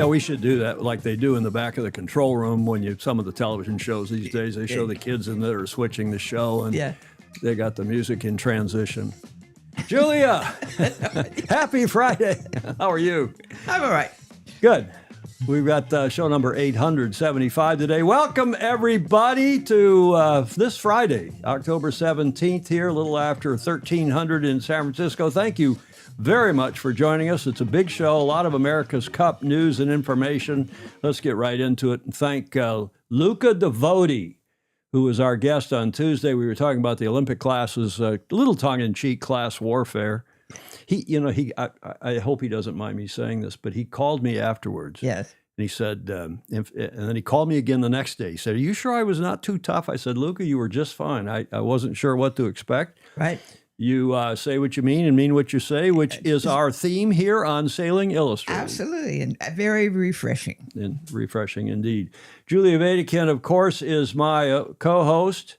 Yeah, we should do that like they do in the back of the control room when some of the television shows these days, they show the kids in there switching the show and they got the music in transition. Julia, happy Friday. How are you? I'm all right. Good. We've got show number 875 today. Welcome, everybody, to this Friday, October 17th here, a little after 1300 in San Francisco. Thank you very much for joining us. It's a big show, a lot of America's Cup news and information. Let's get right into it and thank Luca Devoti, who was our guest on Tuesday. We were talking about the Olympic classes, a little tongue-in-cheek class warfare. I hope he doesn't mind me saying this, but he called me afterwards. Yes. And he said, and then he called me again the next day. He said, "Are you sure I was not too tough?" I said, "Luca, you were just fine. I wasn't sure what to expect." Right. You say what you mean and mean what you say, which is our theme here on Sailing Illustrated. Absolutely, and very refreshing. And refreshing indeed. Julia Vatican, of course, is my co-host.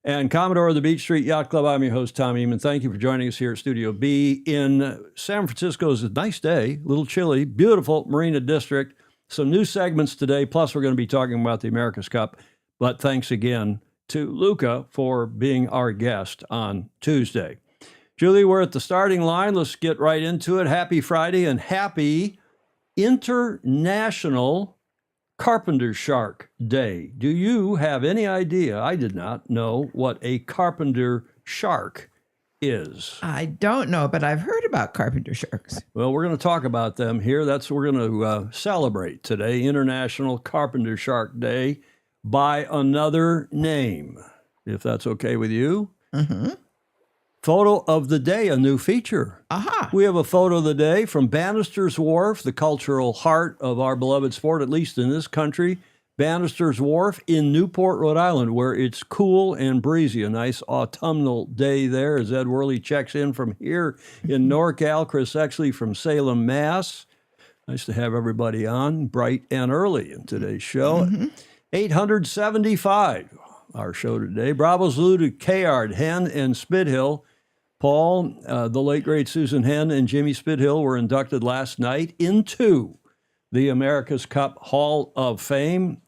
And Commodore of the Beach Street Yacht Club, I'm your host, Tom Eamon. Thank you for joining us here at Studio B in San Francisco. It's a nice day, a little chilly, beautiful Marina District. Some new segments today, plus we're going to be talking about the America's Cup. But thanks again to Luca for being our guest on Tuesday. Julie, we're at the starting line. Let's get right into it. Happy Friday and happy International Carpenter Shark Day. Do you have any idea? I did not know what a carpenter shark is. I don't know, but I've heard about carpenter sharks. Well, we're going to talk about them here. That's what we're going to celebrate today, International Carpenter Shark Day, by another name, if that's okay with you. Mm-hmm. Photo of the day, a new feature. Aha. We have a photo of the day from Bannister's Wharf, the cultural heart of our beloved sport, at least in this country. Bannister's Wharf in Newport, Rhode Island, where it's cool and breezy. A nice autumnal day there as Ed Worley checks in from here in NorCal. Chris Exley from Salem, Mass. Nice to have everybody on bright and early in today's show. Mm-hmm. 875, our show today. Bravo salute to Cayard, Henn, and Spithill. Paul, the late, great Susan Henn, and Jimmy Spithill were inducted last night into the America's Cup Hall of Fame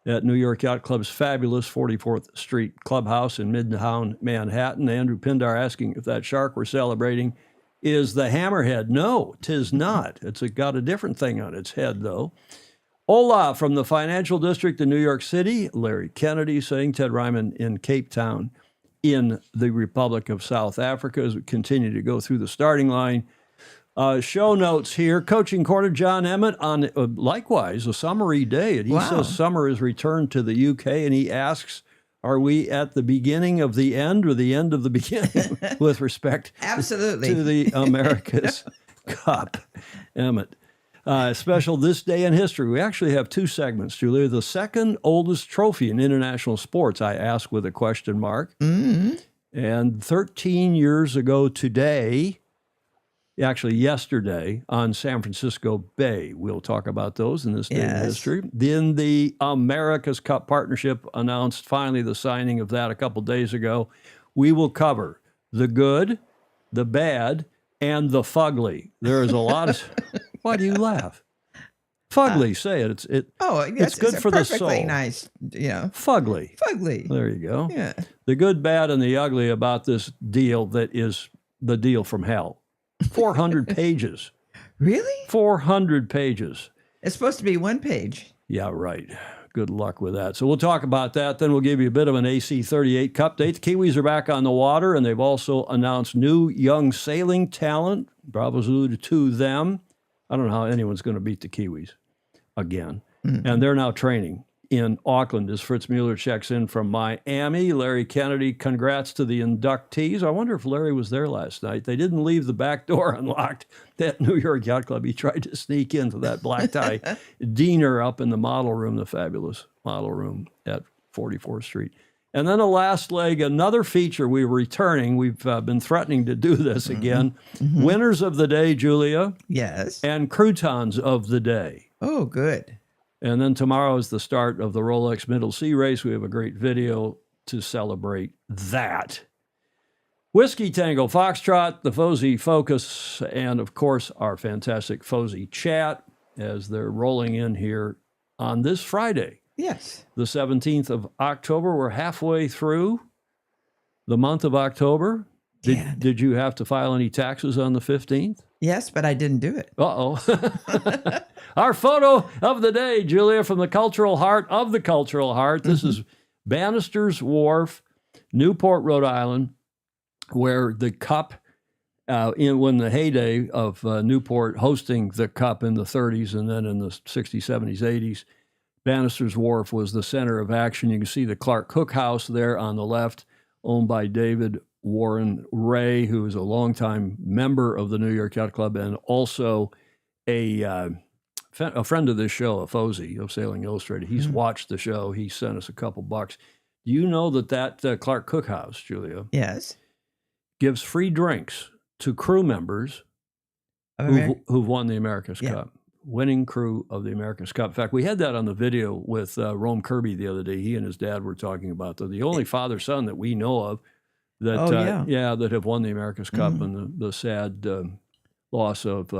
at New York Yacht Club's fabulous 44th Street Clubhouse in Midtown Manhattan. Andrew Pindar asking if that shark we're celebrating is the hammerhead. No, 'tis not. It's got a different thing on its head, though. Hola from the financial district in New York City. Larry Kennedy saying Ted Ryman in Cape Town in the Republic of South Africa as we continue to go through the starting line. Show notes here. Coaching Corner, John Emmett on, likewise, a summery day. And he says summer is returned to the UK, and he asks, are we at the beginning of the end or the end of the beginning with respect Absolutely. to the America's Cup? Emmett. Special This Day in History. We actually have two segments, Julia. The second oldest trophy in international sports, I ask with a question mark. Mm-hmm. And 13 years ago today, actually yesterday, on San Francisco Bay. We'll talk about those in this day in history. Then the America's Cup Partnership announced finally the signing of that a couple days ago. We will cover the good, the bad, and the fugly. There is a lot of... Why do you laugh? Fugly, say it. It's good for the soul. Perfectly nice, Fugly. Fugly. There you go. Yeah. The good, bad, and the ugly about this deal that is the deal from hell. 400 pages. Really? 400 pages. It's supposed to be one page. Yeah, right. Good luck with that. So we'll talk about that. Then we'll give you a bit of an AC-38 Cup date. The Kiwis are back on the water, and they've also announced new young sailing talent. Bravo's alluded to them. I don't know how anyone's going to beat the Kiwis again. Mm-hmm. And they're now training in Auckland as Fritz Mueller checks in from Miami. Larry Kennedy, congrats to the inductees. I wonder if Larry was there last night. They didn't leave the back door unlocked at New York Yacht Club. He tried to sneak into that black tie diner up in the model room, the fabulous model room at 44th Street. And then the last leg, another feature we're returning. We've been threatening to do this again. Mm-hmm. Winners of the day, Julia. Yes. And croutons of the day. Oh, good. And then tomorrow is the start of the Rolex Middle Sea Race. We have a great video to celebrate that. Whiskey Tango Foxtrot, the Fozy Focus, and of course our fantastic Fozy Chat. as they're rolling in here on this Friday, Yes. the 17th of October. We're halfway through the month of October. Dad. Did you have to file any taxes on the 15th? Yes, but I didn't do it. Uh-oh. Our photo of the day, Julia, from the cultural heart of the cultural heart. This is Bannister's Wharf, Newport, Rhode Island, where the Cup, when the heyday of Newport hosting the Cup in the 30s and then in the 60s, 70s, 80s, Bannister's Wharf was the center of action. You can see the Clark Cook House there on the left, owned by David Warren Ray, who is a longtime member of the New York Yacht Club and also a friend of this show, a Fozy of Sailing Illustrated. He's watched the show. He sent us a couple bucks. Do you know that Clark Cook House, Julia, Yes. gives free drinks to crew members who've won the America's Cup? Winning crew of the America's Cup. In fact, we had that on the video with Rome Kirby the other day. He and his dad were talking about the only father-son that we know of that that have won the America's Cup, and the sad loss of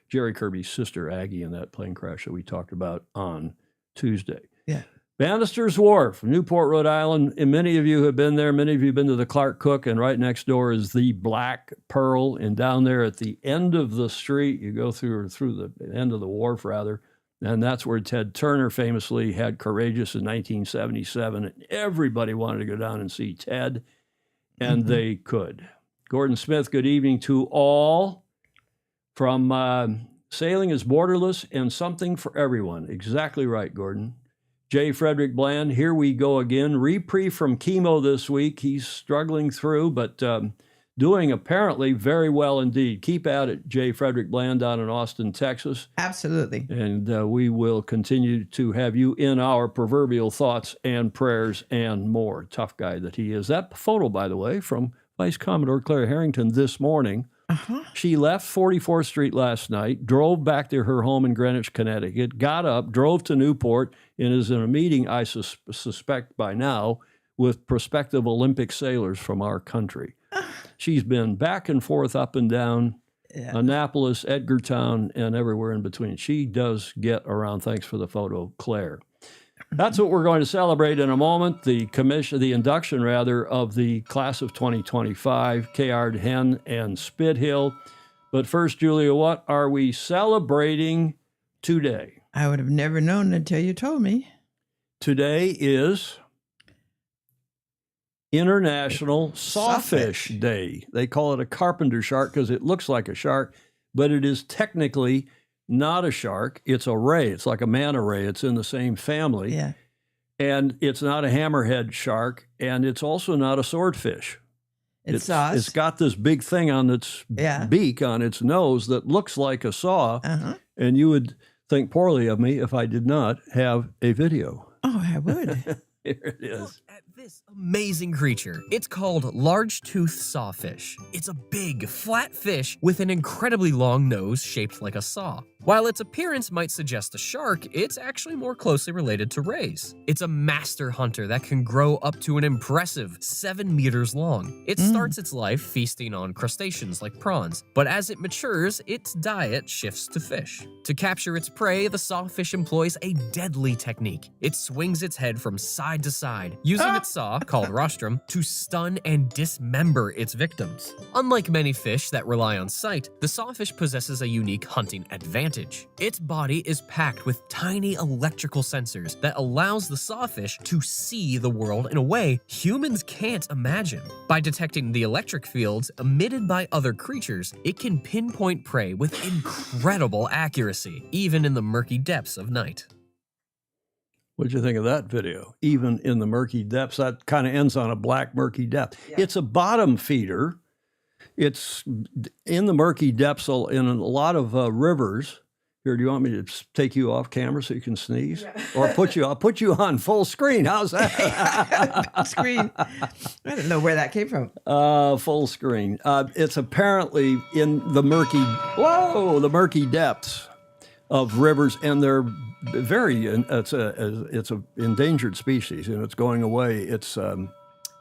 Jerry Kirby's sister Aggie in that plane crash that we talked about on Tuesday. Yeah. Bannister's Wharf, Newport, Rhode Island. And many of you have been there. Many of you have been to the Clark Cook, and right next door is the Black Pearl. And down there at the end of the street, you go through the end of the wharf, rather, and that's where Ted Turner famously had Courageous in 1977. And everybody wanted to go down and see Ted, and they could. Gordon Smith, good evening to all. From Sailing is Borderless and Something for Everyone. Exactly right, Gordon. J. Frederick Bland, here we go again. Reprieve from chemo this week. He's struggling through, but doing apparently very well indeed. Keep at it, J. Frederick Bland down in Austin, Texas. Absolutely. And we will continue to have you in our proverbial thoughts and prayers and more. Tough guy that he is. That photo, by the way, from Vice Commodore Claire Harrington this morning. She left 44th Street last night, drove back to her home in Greenwich, Connecticut, got up, drove to Newport, and is in a meeting, I suspect by now, with prospective Olympic sailors from our country. She's been back and forth, up and down, Annapolis, Edgartown, and everywhere in between. She does get around. Thanks for the photo, Claire. That's what we're going to celebrate in a moment, the induction of the class of 2025, Cayard, Henn, and Spithill. But first, Julia, what are we celebrating today? I would have never known until you told me. Today is International Sawfish Day. They call it a carpenter shark because it looks like a shark, but it is technically not a shark. It's a ray. It's like a manta ray. It's in the same family. Yeah. And it's not a hammerhead shark, and it's also not a swordfish. It's got this big thing on its beak, on its nose, that looks like a saw. And you would think poorly of me if I did not have a video. Oh, I would. Here it is. Look at this amazing creature. It's called large-toothed sawfish. It's a big, flat fish with an incredibly long nose shaped like a saw. While its appearance might suggest a shark, it's actually more closely related to rays. It's a master hunter that can grow up to an impressive 7 meters long. It starts its life feasting on crustaceans like prawns, but as it matures, its diet shifts to fish. To capture its prey, the sawfish employs a deadly technique. It swings its head from side to side, using its saw, called rostrum, to stun and dismember its victims. Unlike many fish that rely on sight, the sawfish possesses a unique hunting advantage. Its body is packed with tiny electrical sensors that allows the sawfish to see the world in a way humans can't imagine. By detecting the electric fields emitted by other creatures, it can pinpoint prey with incredible accuracy, even in the murky depths of night. What'd you think of that video? Even in the murky depths, that kind of ends on a black murky depth. Yeah. It's a bottom feeder. It's in the murky depths in a lot of rivers. Here, do you want me to take you off camera so you can sneeze? Yeah. Or I'll put you on full screen. How's that? Screen. I don't know where that came from. Full screen. It's apparently in the murky depths of rivers, and they're it's a endangered species, and it's going away. It's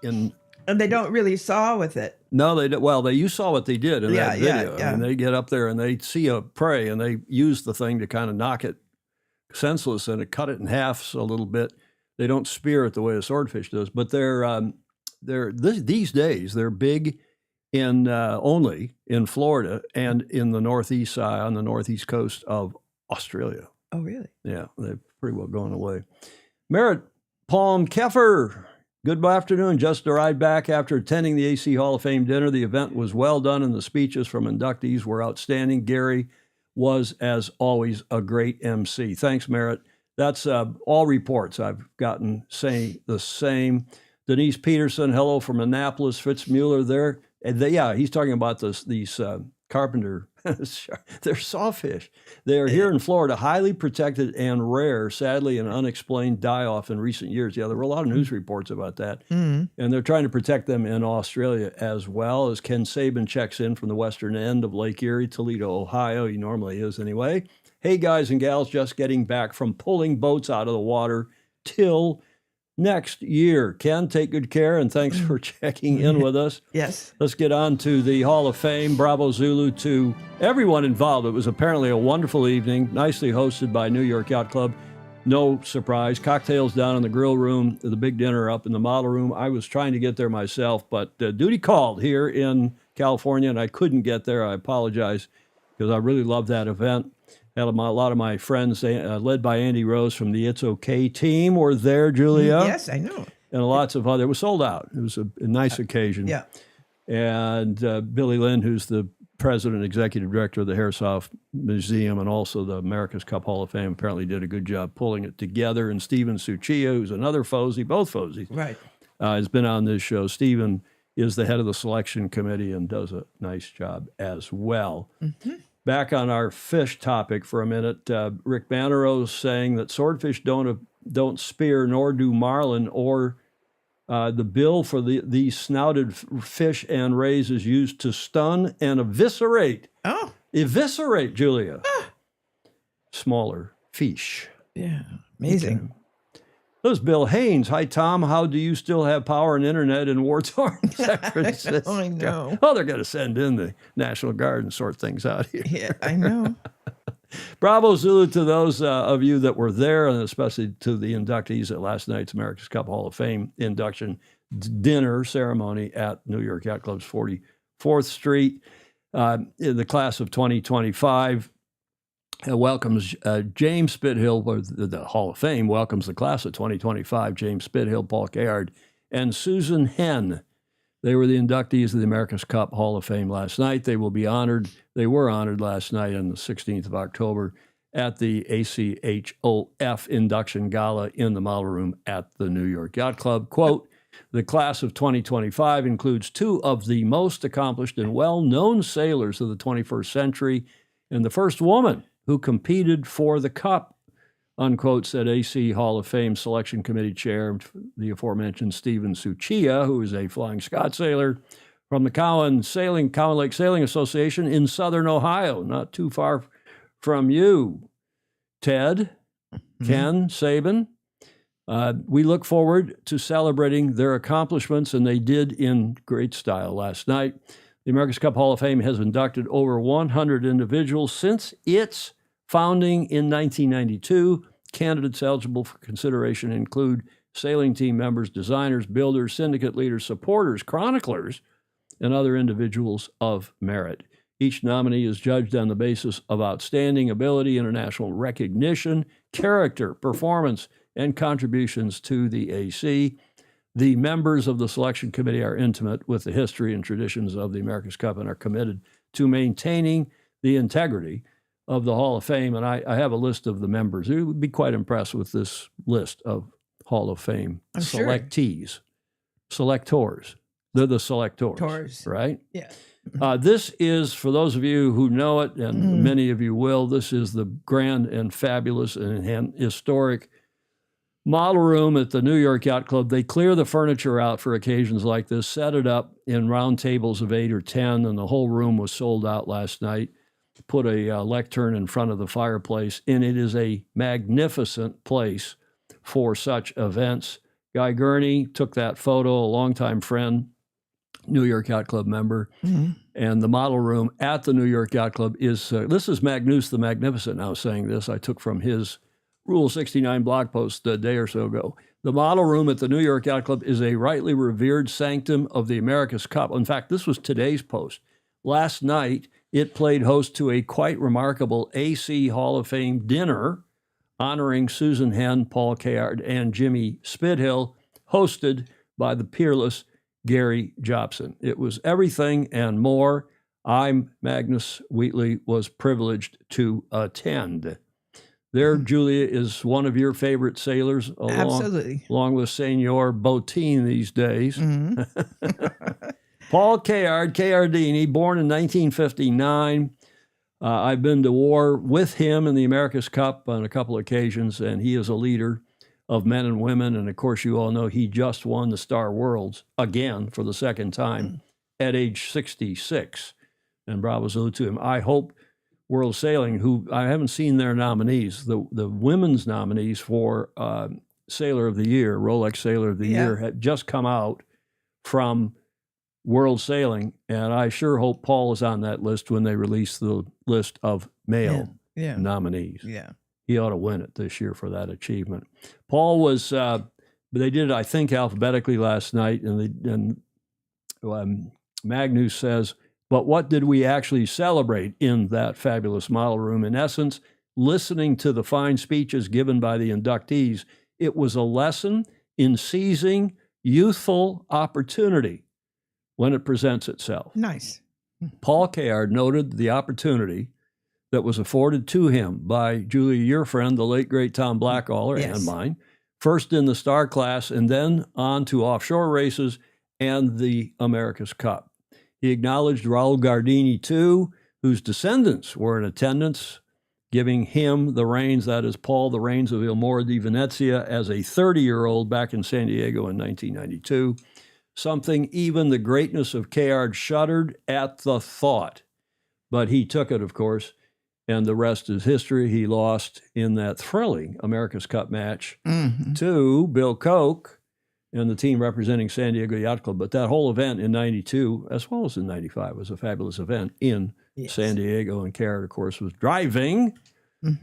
in And they don't really saw with it. No, they don't. Well, you saw what they did in that Yeah, video. yeah. I mean, they get up there and they see a prey and they use the thing to kind of knock it senseless and cut it in half a little bit. They don't spear it the way a swordfish does, but these days they're big in only in Florida and in the northeast side on the northeast coast of Australia. Oh, really? Yeah, they're pretty well going away. Merritt Palm Keffer, good afternoon. Just arrived back after attending the AC Hall of Fame dinner. The event was well done and the speeches from inductees were outstanding. Gary was, as always, a great MC. Thanks, Merritt. That's all reports I've gotten say the same. Denise Peterson, hello from Annapolis. Fitzmuller there. Yeah, he's talking about these carpenter. They're sawfish. They are here in Florida, highly protected and rare. Sadly, an unexplained die-off in recent years. Yeah, there were a lot of news reports about that. And they're trying to protect them in Australia as well. As Ken Sabin checks in from the western end of Lake Erie, Toledo, Ohio. He normally is anyway. Hey, guys and gals, just getting back from pulling boats out of the water till next year. Ken, take good care, and thanks for checking in with us. Yes. Let's get on to the Hall of Fame. Bravo Zulu to everyone involved. It was apparently a wonderful evening, nicely hosted by New York Yacht Club. No surprise. Cocktails down in the grill room, the big dinner up in the model room. I was trying to get there myself, but duty called here in California, and I couldn't get there. I apologize because I really loved that event. Had a lot of my friends, led by Andy Rose from the It's Okay team, were there, Julia. Yes, I know. And lots of other. It was sold out. It was a nice occasion. Yeah. And Billy Lynn, who's the president and executive director of the Harrisoff Museum and also the America's Cup Hall of Fame, apparently did a good job pulling it together. And Stephen Suchia, who's another Fozy, both Fozies, Right. has been on this show. Stephen is the head of the selection committee and does a nice job as well. Back on our fish topic for a minute, Rick Bannero's saying that swordfish don't spear, nor do marlin, or the bill for these snouted fish and rays is used to stun and eviscerate. Oh. Eviscerate, Julia. Smaller fish. Yeah. Amazing. That was Bill Haynes. Hi, Tom. How do you still have power and internet in war-torn San Francisco? I know. Oh, they're going to send in the National Guard and sort things out here. Yeah, I know. Bravo Zulu to those of you that were there, and especially to the inductees at last night's America's Cup Hall of Fame induction dinner ceremony at New York Yacht Club's 44th Street. In the class of 2025, welcomes James Spithill, or the Hall of Fame welcomes the class of 2025, James Spithill, Paul Cayard, and Susan Henn. They were the inductees of the America's Cup Hall of Fame last night. They will be honored. They were honored last night on the 16th of October at the ACHOF induction gala in the model room at the New York Yacht Club. Quote, the class of 2025 includes two of the most accomplished and well-known sailors of the 21st century and the first woman who competed for the Cup, unquote, said AC Hall of Fame Selection Committee Chair, the aforementioned Stephen Suchia, who is a Flying Scot sailor from the Cowan Lake Sailing Association in Southern Ohio, not too far from you. Ted, Ken, Sabin, we look forward to celebrating their accomplishments, and they did in great style last night. The America's Cup Hall of Fame has inducted over 100 individuals since its founding in 1992. Candidates eligible for consideration include sailing team members, designers, builders, syndicate leaders, supporters, chroniclers, and other individuals of merit. Each nominee is judged on the basis of outstanding ability, international recognition, character, performance, and contributions to the AC. The members of the selection committee are intimate with the history and traditions of the America's Cup and are committed to maintaining the integrity of the Hall of Fame. And I have a list of the members. You would be quite impressed with this list of Hall of Fame I'm sure. selectees, selectors. They're the selectors, right? Yeah. This is, for those of you who know it, and many of you will, this is the grand and fabulous and historic model room at the New York Yacht Club. They clear the furniture out for occasions like this, set it up in round tables of 8 or 10, and the whole room was sold out last night. Put a lectern in front of the fireplace, and it is a magnificent place for such events. Guy Gurney took that photo, a longtime friend, New York Yacht Club member. Mhm. And the model room at the New York Yacht Club is, this is Magnus the Magnificent now saying this. I took from his Rule 69 blog post a day or so ago. The model room at the New York Yacht Club is a rightly revered sanctum of the America's Cup. In fact, this was today's post. Last night, it played host to a quite remarkable AC Hall of Fame dinner honoring Susan Henn, Paul Cayard, and Jimmy Spithill, hosted by the peerless Gary Jobson. It was everything and more. I'm Magnus Wheatley, was privileged to attend. There, Julia, is one of your favorite sailors, Absolutely. along with Senor Botín these days. Mhm. Paul Cayard, Cayardini, born in 1959. I've been to war with him in the America's Cup on a couple of occasions, and he is a leader of men and women. And of course, you all know he just won the Star Worlds again for the second time at age 66. And bravo salute to him. I hope World Sailing, who I haven't seen their nominees, the women's nominees for Sailor of the Year, Rolex Sailor of the Year, had just come out from World Sailing, and I sure hope Paul is on that list when they release the list of male Yeah. nominees. Yeah. He ought to win it this year for that achievement. Paul was, they did it, I think, alphabetically last night, and Magnus says, but what did we actually celebrate in that fabulous model room? In essence, listening to the fine speeches given by the inductees, it was a lesson in seizing youthful opportunity when it presents itself. Nice. Paul Cayard noted the opportunity that was afforded to him by Julia, your friend, the late, great Tom Blackaller, Yes. and mine, first in the Star class and then on to offshore races and the America's Cup. He acknowledged Raul Gardini, too, whose descendants were in attendance, giving him the reins, that is, Paul, the reins of Il Moro di Venezia as a 30-year-old back in San Diego in 1992. Something even the greatness of Cayard shuddered at the thought. But he took it, of course, and the rest is history. He lost in that thrilling America's Cup match to Bill Koch and the team representing San Diego Yacht Club. But that whole event in 92, as well as in 95, was a fabulous event in San Diego. And Cayard, of course, was driving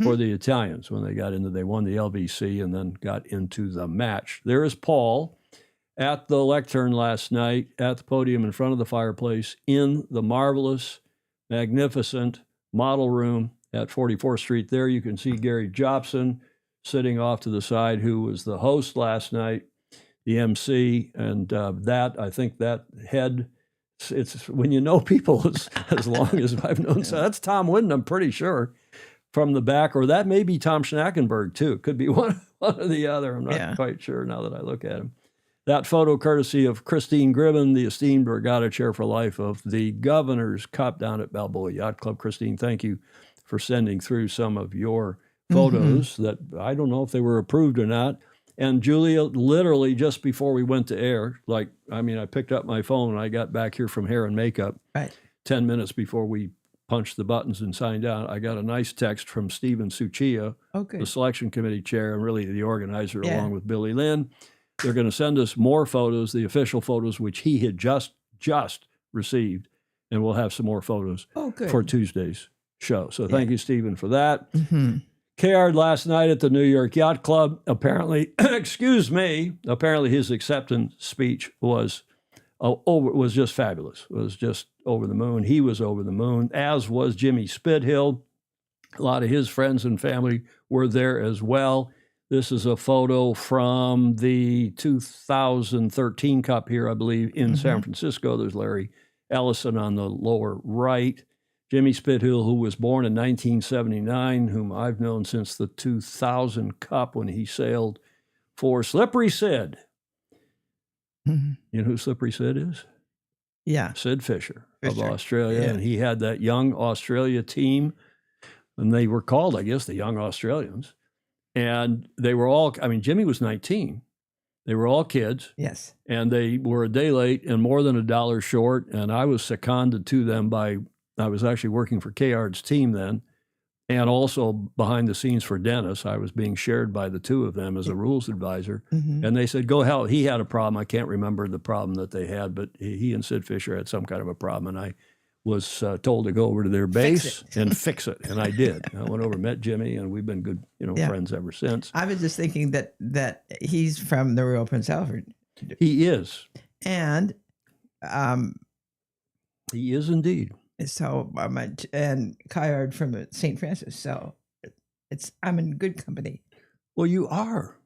for the Italians when they got into, they won the LVC and then got into the match. There is Paul at the lectern last night, at the podium in front of the fireplace, in the marvelous, magnificent model room at 44th Street. There you can see Gary Jobson sitting off to the side, who was the host last night, the MC, and that, I think that head, it's when you know people as long as I've known, so that's Tom Whidden, I'm pretty sure, from the back, or that may be Tom Schnackenberg too. It could be one or the other. I'm not quite sure now that I look at him. That photo courtesy of Christine Gribben, the esteemed Regatta Chair for Life of the Governor's Cup down at Balboa Yacht Club. Christine, thank you for sending through some of your photos that I don't know if they were approved or not. And Julia, literally just before we went to air, I picked up my phone and I got back here from hair and makeup 10 minutes before we punched the buttons and signed out. I got a nice text from Stephen Suchia, the selection committee chair and really the organizer, along with Billy Lynn. They're going to send us more photos, the official photos, which he had just received, and we'll have some more photos for Tuesday's show. So thank you, Stephen, for that. Cayard last night at the New York Yacht Club, apparently, apparently his acceptance speech was just fabulous. It was just over the moon. He was over the moon, as was Jimmy Spithill. A lot of his friends and family were there as well. This is a photo from the 2013 Cup here, I believe, in San Francisco. There's Larry Ellison on the lower right. Jimmy Spithill, who was born in 1979, whom I've known since the 2000 Cup when he sailed for Slippery Sid. You know who Slippery Sid is? Yeah. Sid Fisher of Australia. And he had that young Australia team, and they were called, I guess, the Young Australians. And they were all, Jimmy was 19. They were all kids. Yes. And they were a day late and more than $1 short. And I was seconded to them by, I was actually working for Cayard's team then, and also behind the scenes for Dennis. I was being shared by the two of them as a rules advisor. Mhm. And they said, go help. He had a problem. I can't remember the problem that they had, but he and Sid Fisher had some kind of a problem. And I was told to go over to their base and fix it. And I did. I went over, met Jimmy, and we've been good, Yeah. friends ever since. I was just thinking that he's from the Royal Prince Alfred, He is. and He is indeed. so and Cayard from St. Francis. So I'm in good company. Well, you are.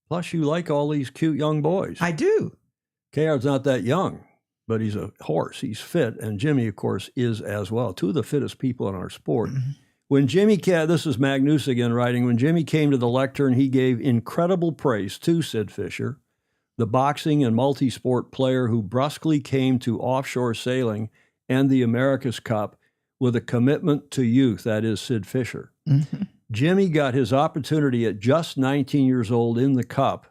Plus, you like all these cute young boys. I do. Cayard's not that young, but he's a horse. He's fit. And Jimmy, of course, is as well. Two of the fittest people in our sport. Mhm. When Jimmy came, this is Magnus again writing, when Jimmy came to the lectern, he gave incredible praise to Sid Fisher, the boxing and multi-sport player who brusquely came to offshore sailing and the America's Cup with a commitment to youth, that is Sid Fisher. Mhm. Jimmy got his opportunity at just 19 years old in the Cup.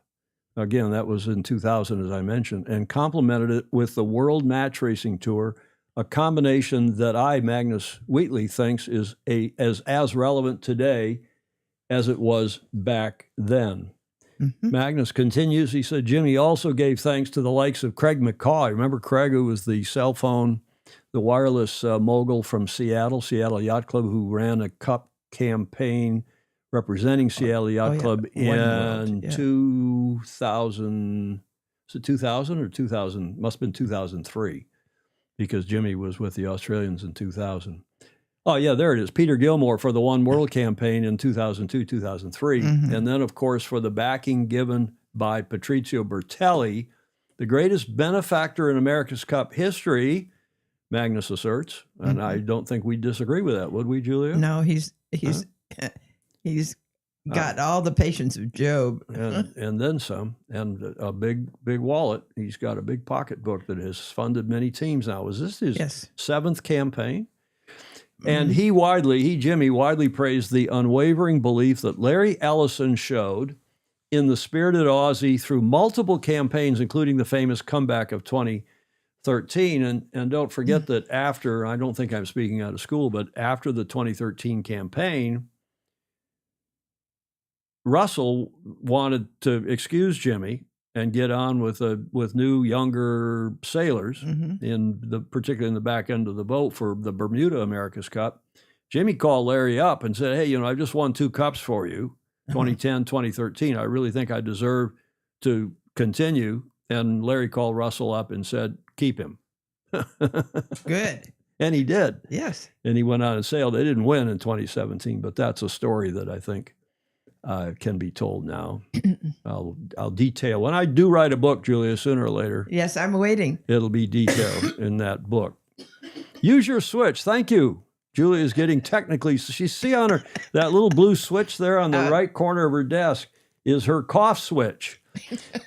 Again, that was in 2000, as I mentioned, and complemented it with the World Match Racing Tour, a combination that Magnus Wheatley, thinks is as relevant today as it was back then. Mhm. Magnus continues, he said, Jimmy also gave thanks to the likes of Craig McCaw. Remember Craig, who was the cell phone, the wireless mogul from Seattle Yacht Club, who ran a Cup campaign representing Seattle Yacht yeah. Club One World, in yeah. 2000. Is it 2000 or 2000? Must have been 2003, because Jimmy was with the Australians in 2000. Oh, yeah, there it is. Peter Gilmore for the One World campaign in 2002, 2003. Mhm. And then, of course, for the backing given by Patrizio Bertelli, the greatest benefactor in America's Cup history, Magnus asserts. And I don't think we'd disagree with that, would we, Julia? No, he's got all the patience of Job. And then some, and a big wallet. He's got a big pocketbook that has funded many teams now. Was this his Yes. 7th campaign? Mm-hmm. And Jimmy widely praised the unwavering belief that Larry Ellison showed in the spirited Aussie through multiple campaigns, including the famous comeback of 2013. And don't forget that after, I don't think I'm speaking out of school, but after the 2013 campaign, Russell wanted to excuse Jimmy and get on with new younger sailors, Mhm. particularly in the back end of the boat for the Bermuda America's Cup. Jimmy called Larry up and said, hey, I just won 2 cups for you, 2010, 2013. I really think I deserve to continue. And Larry called Russell up and said, keep him. Good. And he did. Yes. And he went on and sailed. They didn't win in 2017, but that's a story that I think can be told now. I'll detail. When I do write a book, Julia, sooner or later, Yes, I'm waiting. it'll be detailed in that book. Use your switch. Thank you. Julia is getting technically. See on her, that little blue switch there on the right corner of her desk is her cough switch.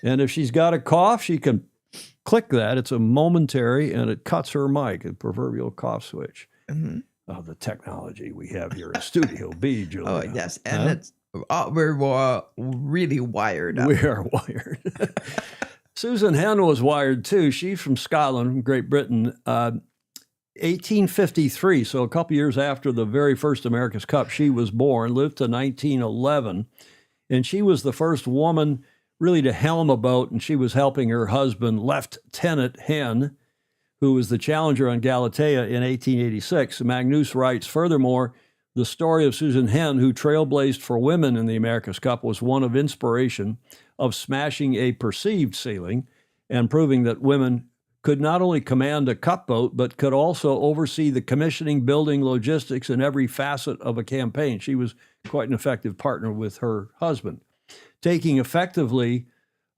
And if she's got a cough, she can click that. It's a momentary, and it cuts her mic, a proverbial cough switch. Mhm. Oh, the technology we have here in Studio B, Julia. Oh, yes. And we're really wired up. We are wired. Susan Henn was wired too. She's from Scotland, from Great Britain. 1853, so a couple years after the very first America's Cup, she was born, lived to 1911. And she was the first woman really to helm a boat, and she was helping her husband, Lieutenant Henn, who was the challenger on Galatea in 1886. Magnus writes, furthermore, the story of Susan Henn, who trailblazed for women in the America's Cup, was one of inspiration, of smashing a perceived ceiling and proving that women could not only command a cup boat, but could also oversee the commissioning, building, logistics, and every facet of a campaign. She was quite an effective partner with her husband, taking effectively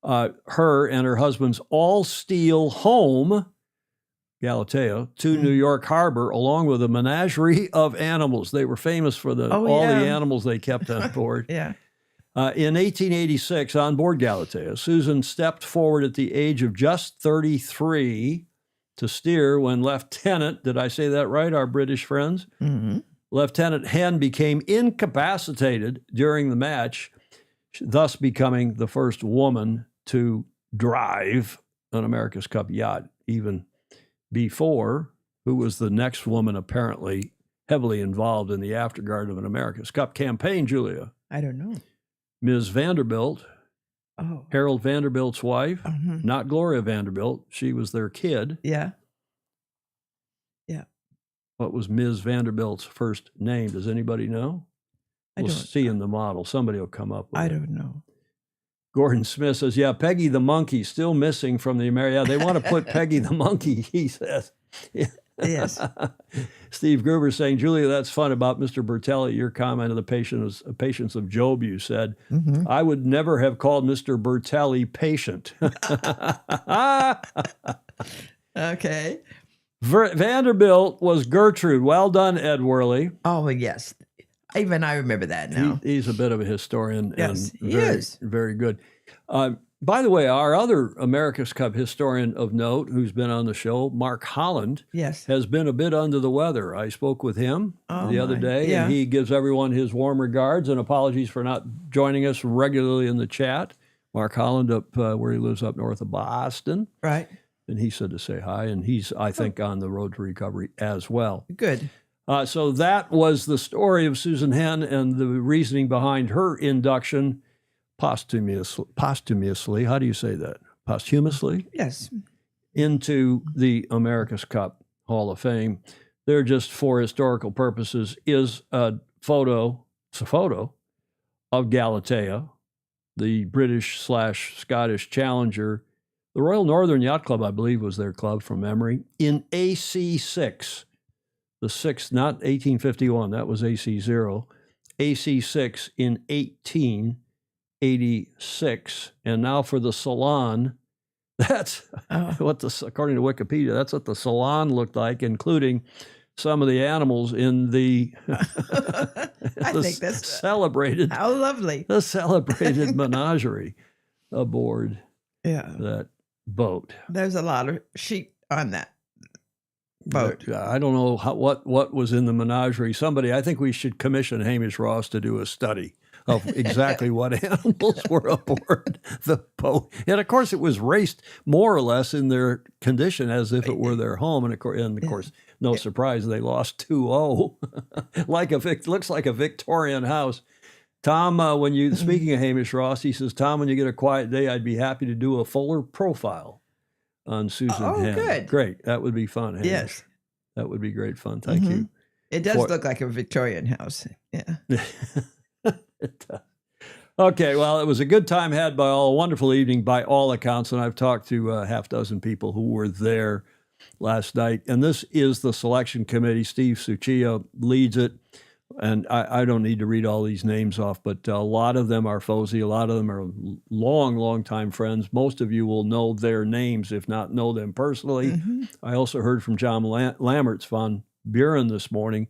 her and her husband's all-steel home, Galatea, to New York Harbor, along with a menagerie of animals. They were famous for all the animals they kept on board. Yeah. In 1886, on board Galatea, Susan stepped forward at the age of just 33 to steer when Lieutenant, did I say that right, our British friends? Mm-hmm. Lieutenant Henn became incapacitated during the match, thus becoming the first woman to drive an America's Cup yacht, even before, who was the next woman apparently heavily involved in the afterguard of an America's Cup campaign, Julia. I don't know. Ms. Vanderbilt, Oh. Harold Vanderbilt's wife, Mhm. not Gloria Vanderbilt. She was their kid. Yeah. What was Ms. Vanderbilt's first name? Does anybody know? I We'll don't. see in the model. Somebody will come up with I it. don't know. Gordon Smith says, yeah, Peggy the monkey still missing from the America. Yeah, they want to put Peggy the monkey, he says. Yes. Steve Gruber saying, Julia, that's fun about Mr. Bertelli. Your comment of the patience of Job, you said. Mhm. I would never have called Mr. Bertelli patient. Okay. Vanderbilt was Gertrude. Well done, Ed Worley. Oh, yes. Even I remember that now. He's a bit of a historian Yes, and he very, is. very good. By the way, our other America's Cup historian of note who's been on the show, Mark Holland, Yes. has been a bit under the weather. I spoke with him the other my. day, Yeah. and he gives everyone his warm regards and apologies for not joining us regularly in the chat. Mark Holland up where he lives up north of Boston. Right. And he said to say hi, and he's, I think, on the road to recovery as well. Good. So that was the story of Susan Henn and the reasoning behind her induction posthumously, how do you say that? Posthumously Yes. into the America's Cup Hall of Fame. There just for historical purposes is a photo, it's a photo of Galatea, the British/Scottish challenger. The Royal Northern Yacht Club, I believe, was their club from memory, in AC6. The sixth, not 1851, that was AC0. AC6 in 1886. And now for the salon, that's what according to Wikipedia, that's what the salon looked like, including some of the animals in the, I think that's celebrated, how lovely. the celebrated menagerie aboard Yeah. that boat. There's a lot of sheep on that boat. I don't know what was in the menagerie. I think we should commission Hamish Ross to do a study of exactly what animals were aboard the boat. And of course, it was raced more or less in their condition as if it were their home. And of course, no surprise, they lost 2-0. Looks like a Victorian house. Tom, speaking of Hamish Ross, he says, Tom, when you get a quiet day, I'd be happy to do a fuller profile on Susan Henn. Good. Great. That would be fun, Hamish. Yes. That would be great fun. Thank you. It does look like a Victorian house. Yeah. It does. Okay, well, it was a good time had by all, a wonderful evening by all accounts, and I've talked to a half dozen people who were there last night, and this is the selection committee. Steve Suchia leads it, and I don't need to read all these names off, but a lot of them are Fozy, a lot of them are long time friends. Most of you will know their names, if not know them personally. I also heard from John Lammertz von Buren this morning,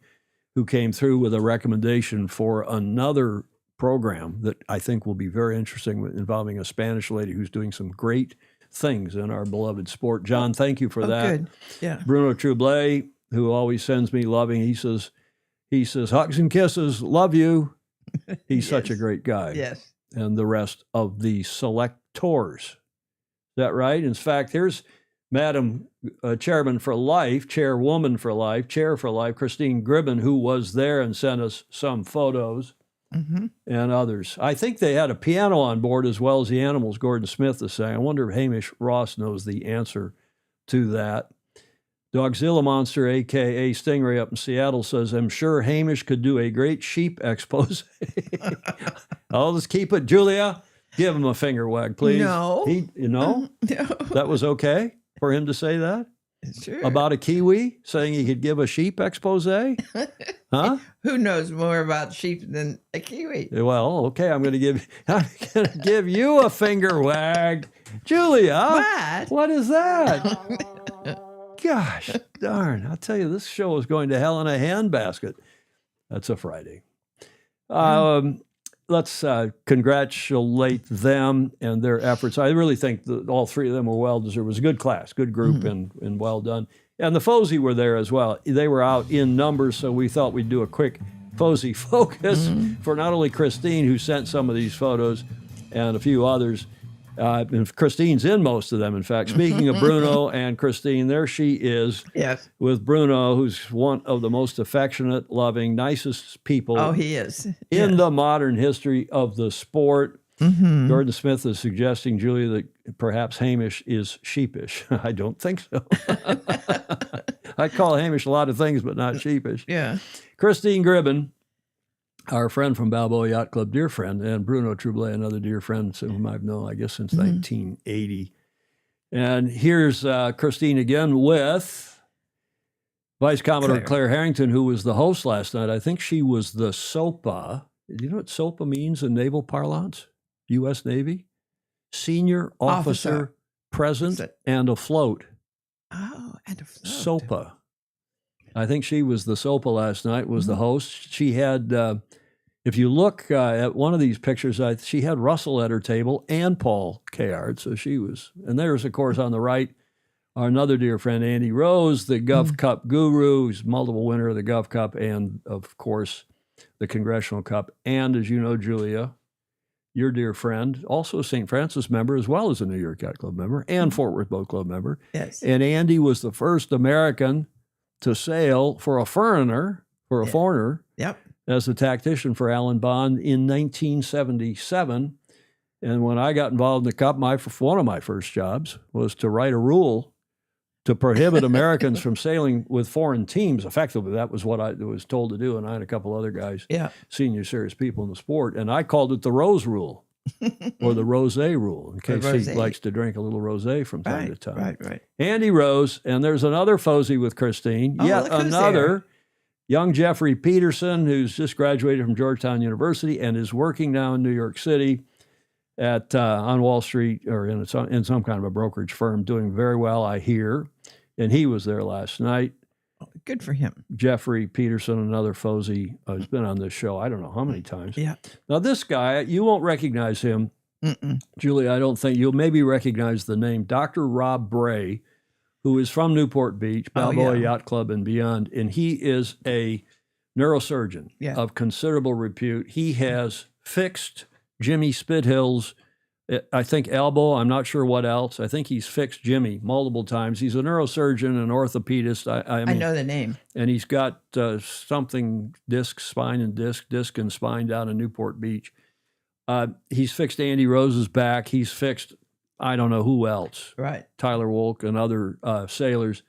who came through with a recommendation for another program that I think will be very interesting, involving a Spanish lady who's doing some great things in our beloved sport. John, thank you for that. Good. Yeah. Bruno Troublé, who always sends me loving, he says, hugs and kisses, love you. He's such a great guy. Yes. And the rest of the selectors. Is that right? In fact, here's Madam Chairman for Life, Chairwoman for Life, Chair for Life, Christine Gribben, who was there and sent us some photos and others. I think they had a piano on board as well as the animals, Gordon Smith is saying. I wonder if Hamish Ross knows the answer to that. Dogzilla Monster, a.k.a. Stingray up in Seattle, says, I'm sure Hamish could do a great sheep expose. I'll just keep it. Julia, give him a finger wag, please. No. No? That was okay for him to say that? Sure. About a Kiwi saying he could give a sheep expose? Huh? Who knows more about sheep than a Kiwi? Well, okay, I'm going to give you a finger wag. Julia, what is that? Gosh darn, I'll tell you, this show is going to hell in a handbasket. That's a Friday. Let's congratulate them and their efforts. I really think that all three of them were well-deserved. It was a good class, good group, and well done. And the Fozy were there as well. They were out in numbers, so we thought we'd do a quick Fozy focus for not only Christine, who sent some of these photos, and a few others, And Christine's in most of them, in fact. Speaking of Bruno and Christine, there she is Yes. with Bruno, who's one of the most affectionate, loving, nicest people Oh, he is. in the modern history of the sport. Mm-hmm. Jordan Smith is suggesting, Julia, that perhaps Hamish is sheepish. I don't think so. I call Hamish a lot of things, but not sheepish. Yeah. Christine Gribben, our friend from Balboa Yacht Club, dear friend, and Bruno Troublé, another dear friend whom I've known, I guess, since 1980. And here's Christine again with Vice Commodore Claire Harrington, who was the host last night. I think she was the SOPA. Do you know what SOPA means in naval parlance? U.S. Navy? Senior Officer Present and Afloat. Oh, and a float. SOPA. I think she was the SOPA last night, was the host. She had, if you look at one of these pictures, she had Russell at her table and Paul Cayard. So she was, and there's, of course, on the right, our another dear friend, Andy Rose, the Gov Cup guru, who's multiple winner of the Gov Cup and, of course, the Congressional Cup. And as you know, Julia, your dear friend, also a St. Francis member, as well as a New York Yacht Club member and Fort Worth Boat Club member. Yes. And Andy was the first American to sail for a foreigner, Yep. as a tactician for Alan Bond in 1977. And when I got involved in the Cup, one of my first jobs was to write a rule to prohibit Americans from sailing with foreign teams. Effectively, that was what I was told to do, and I had a couple other guys, senior serious people in the sport, and I called it the Rose Rule, or the Rosé Rule, in case he likes to drink a little rosé from time to time. Right. Andy Rose, and there's another Fozy with Christine, yet another young Jeffrey Peterson, who's just graduated from Georgetown University and is working now in New York City at on Wall Street or in some kind of a brokerage firm, doing very well, I hear. And he was there last night. Oh, good for him. Jeffrey Peterson, another Fozy, has been on this show I don't know how many times. Yeah. Now, this guy, you won't recognize him. Julie, I don't think. You'll maybe recognize the name Dr. Rob Bray, who is from Newport Beach, Balboa Yacht Club and beyond. And he is a neurosurgeon of considerable repute. He has fixed Jimmy Spithill's, I think, elbow. I'm not sure what else. I think he's fixed Jimmy multiple times. He's a neurosurgeon, an orthopedist. I mean, I know the name. And he's got something, spine and disc and spine down in Newport Beach. He's fixed Andy Rose's back. He's fixed, I don't know who else. Right. Tyler Wolk and other sailors.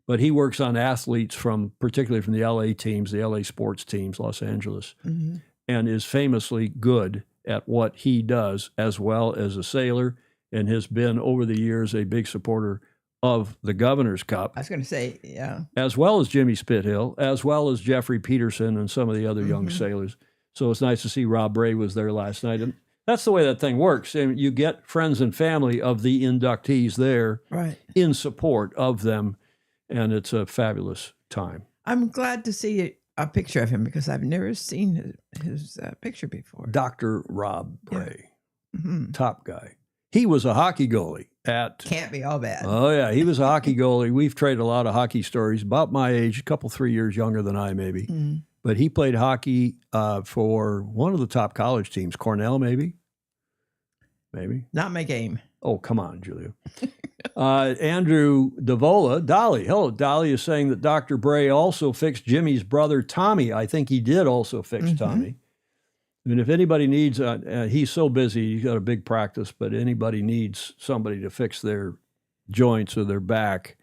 But he works on athletes particularly from the LA teams, the LA sports teams, Los Angeles, and is famously good at what he does as well as a sailor, and has been over the years a big supporter of the Governor's Cup. I was going to say, yeah. As well as Jimmy Spithill, as well as Jeffrey Peterson and some of the other young sailors. So it's nice to see Rob Bray was there last night. And that's the way that thing works. And you get friends and family of the inductees there in support of them. And it's a fabulous time. I'm glad to see a picture of him because I've never seen his picture before. Dr. Rob Bray, top guy. He was a hockey goalie at... Can't be all bad. Oh, yeah. He was a hockey goalie. We've traded a lot of hockey stories, about my age, a couple, 3 years younger than I, maybe. But he played hockey for one of the top college teams, Cornell, maybe? Maybe. Not my game. Oh, come on, Julia. Andrew Davola, Dolly. Hello, Dolly is saying that Dr. Bray also fixed Jimmy's brother, Tommy. I think he did also fix Tommy. I mean, if anybody needs, he's so busy, he's got a big practice, but anybody needs somebody to fix their joints or their back,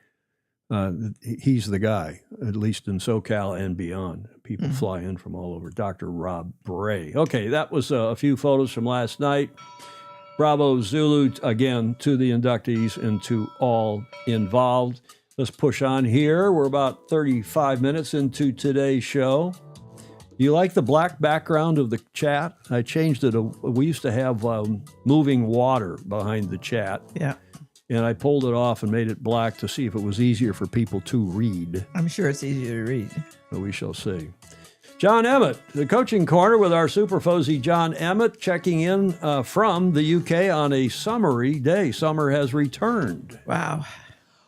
he's the guy, at least in SoCal and beyond. People fly in from all over. Dr. Rob Bray. Okay, that was a few photos from last night. Bravo Zulu, again, to the inductees and to all involved. Let's push on here. We're about 35 minutes into today's show. Do you like the black background of the chat? I changed it. We used to have moving water behind the chat. Yeah. And I pulled it off and made it black to see if it was easier for people to read. I'm sure it's easier to read. But we shall see. John Emmett, the coaching corner with our super Fozy John Emmett, checking in from the UK on a summery day. Summer has returned. Wow.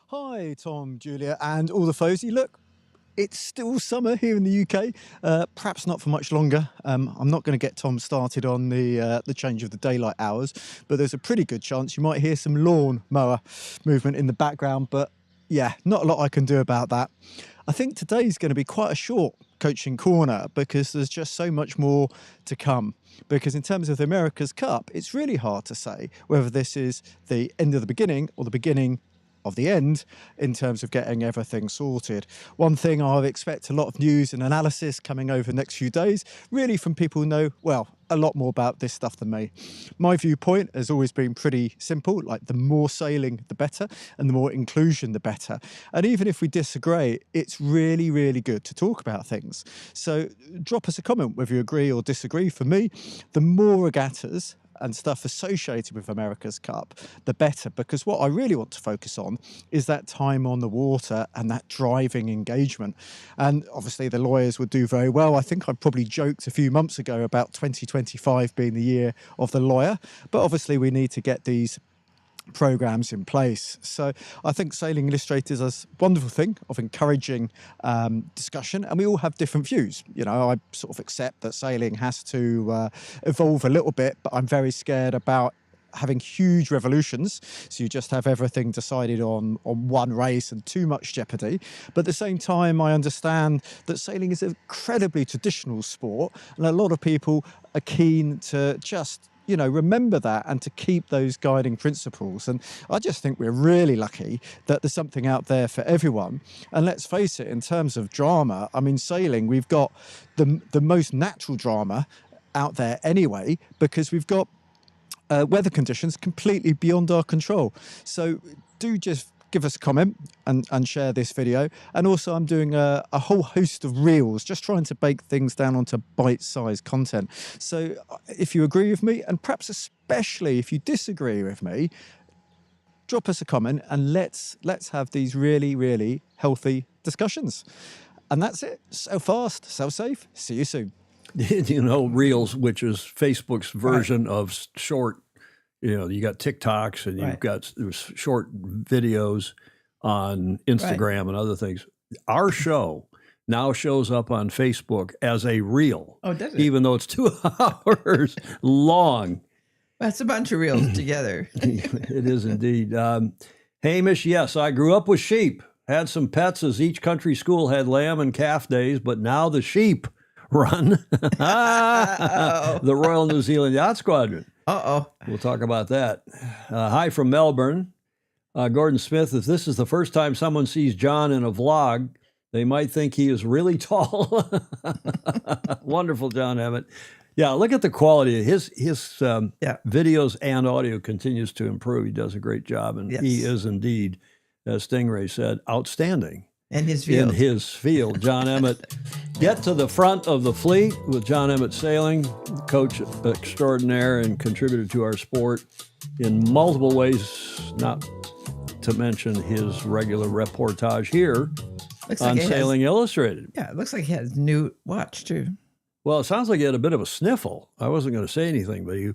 Hi, Tom, Julia, and all the Fozy. Look, it's still summer here in the UK, perhaps not for much longer. I'm not going to get Tom started on the change of the daylight hours, but there's a pretty good chance you might hear some lawn mower movement in the background. But yeah, not a lot I can do about that. I think today's going to be quite a short coaching corner because there's just so much more to come. Because in terms of the America's Cup, it's really hard to say whether this is the end of the beginning or the beginning of the end in terms of getting everything sorted. One thing I expect a lot of news and analysis coming over the next few days, really from people who know, well, a lot more about this stuff than me. My viewpoint has always been pretty simple, like the more sailing, the better, and the more inclusion, the better. And even if we disagree, it's really, really good to talk about things. So drop us a comment whether you agree or disagree. For me, the more regattas and stuff associated with America's Cup, the better, because what I really want to focus on is that time on the water and that driving engagement. And obviously the lawyers would do very well. I think I probably joked a few months ago about 2025 being the year of the lawyer, but obviously we need to get these programs in place. So I think Sailing Illustrators is a wonderful thing of encouraging discussion, and we all have different views. You know, I sort of accept that sailing has to evolve a little bit, but I'm very scared about having huge revolutions, so you just have everything decided on one race and too much jeopardy. But at the same time, I understand that sailing is an incredibly traditional sport, and a lot of people are keen to just remember that and to keep those guiding principles. And I just think we're really lucky that there's something out there for everyone. And let's face it, in terms of drama, I mean, sailing, we've got the most natural drama out there anyway, because we've got weather conditions completely beyond our control. So do just give us a comment and share this video. And also I'm doing a whole host of reels, just trying to bake things down onto bite-sized content. So if you agree with me, and perhaps especially if you disagree with me, drop us a comment and let's have these really, really healthy discussions. And that's it. So fast, so safe. See you soon. Reels, which is Facebook's version of short. You got TikToks and you've got short videos on Instagram and other things. Our show now shows up on Facebook as a reel. Oh, does it? Even though it's 2 hours long. That's a bunch of reels together. It is indeed. Hamish, yes, I grew up with sheep. Had some pets as each country school had lamb and calf days, but now the sheep run the Royal New Zealand Yacht Squadron. Uh-oh. We'll talk about that. Hi from Melbourne. Gordon Smith, if this is the first time someone sees John in a vlog, they might think he is really tall. Wonderful, John Emmett. Yeah, look at the quality. His videos and audio continues to improve. He does a great job, and he is indeed, as Stingray said, outstanding. In his field. John Emmett. Get to the front of the fleet with John Emmett Sailing, coach extraordinaire and contributor to our sport in multiple ways, not to mention his regular reportage here on Sailing Illustrated. Yeah, it looks like he has a new watch, too. Well, it sounds like he had a bit of a sniffle. I wasn't going to say anything, but he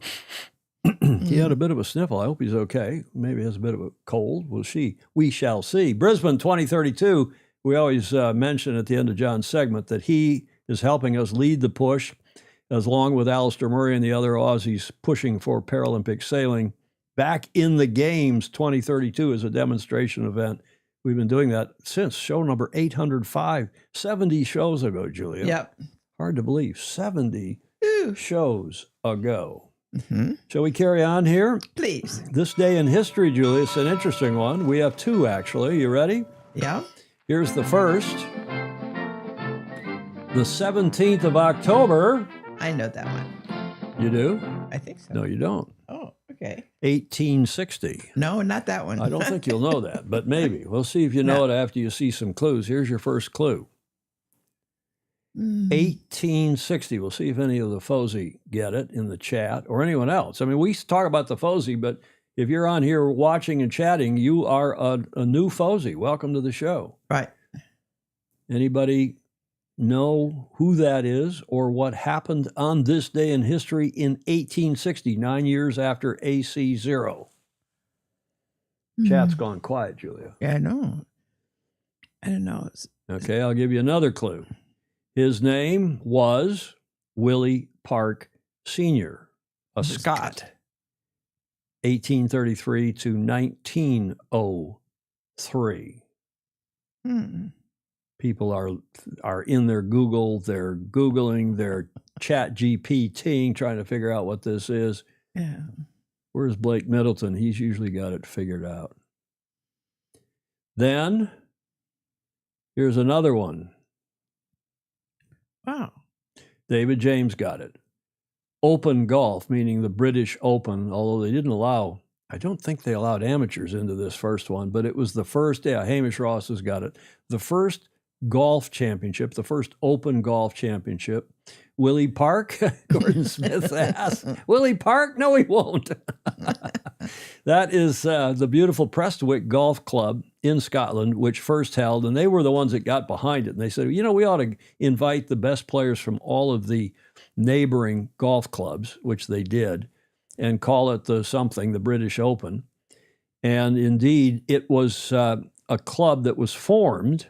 had a bit of a sniffle. I hope he's okay. Maybe he has a bit of a cold. We shall see. Brisbane 2032. We always mention at the end of John's segment that he is helping us lead the push, as along with Alistair Murray and the other Aussies pushing for Paralympic sailing. Back in the Games 2032 is a demonstration event. We've been doing that since show number 805, 70 shows ago, Julia. Yep. Hard to believe, 70 shows ago. Mm-hmm. Shall we carry on here? Please. This day in history, Julia, it's an interesting one. We have 2, actually. You ready? Yeah. Here's the first. The 17th of October. I know that one. You do? I think so. No, you don't. Oh, okay. 1860. No, not that one. I don't think you'll know that, but maybe. We'll see if you know it after you see some clues. Here's your first clue. 1860. We'll see if any of the Fozy get it in the chat or anyone else. I mean, we talk about the Fozy, but if you're on here watching and chatting, you are a new Fozy. Welcome to the show. Right. Anybody know who that is or what happened on this day in history in 1860, 9 years after AC0? Chat's gone quiet, Julia. Yeah, I know. I don't know. Okay, I'll give you another clue. His name was Willie Park Sr., a Scot, 1833 to 1903. People are in their Google, they're Googling, they're chat GPTing, trying to figure out what this is. Yeah. Where's Blake Middleton? He's usually got it figured out. Then, here's another one. Wow. David James got it. Open golf, meaning the British Open, although they didn't allow, I don't think they allowed amateurs into this first one, but it was the first, Hamish Ross has got it, the first golf championship, the first open golf championship. Willie Park, Gordon Smith asked. Willie Park? No, he won't. That is the beautiful Prestwick Golf Club in Scotland, which first held, and they were the ones that got behind it. And they said, we ought to invite the best players from all of the neighboring golf clubs, which they did, and call it the British Open. And indeed, it was a club that was formed.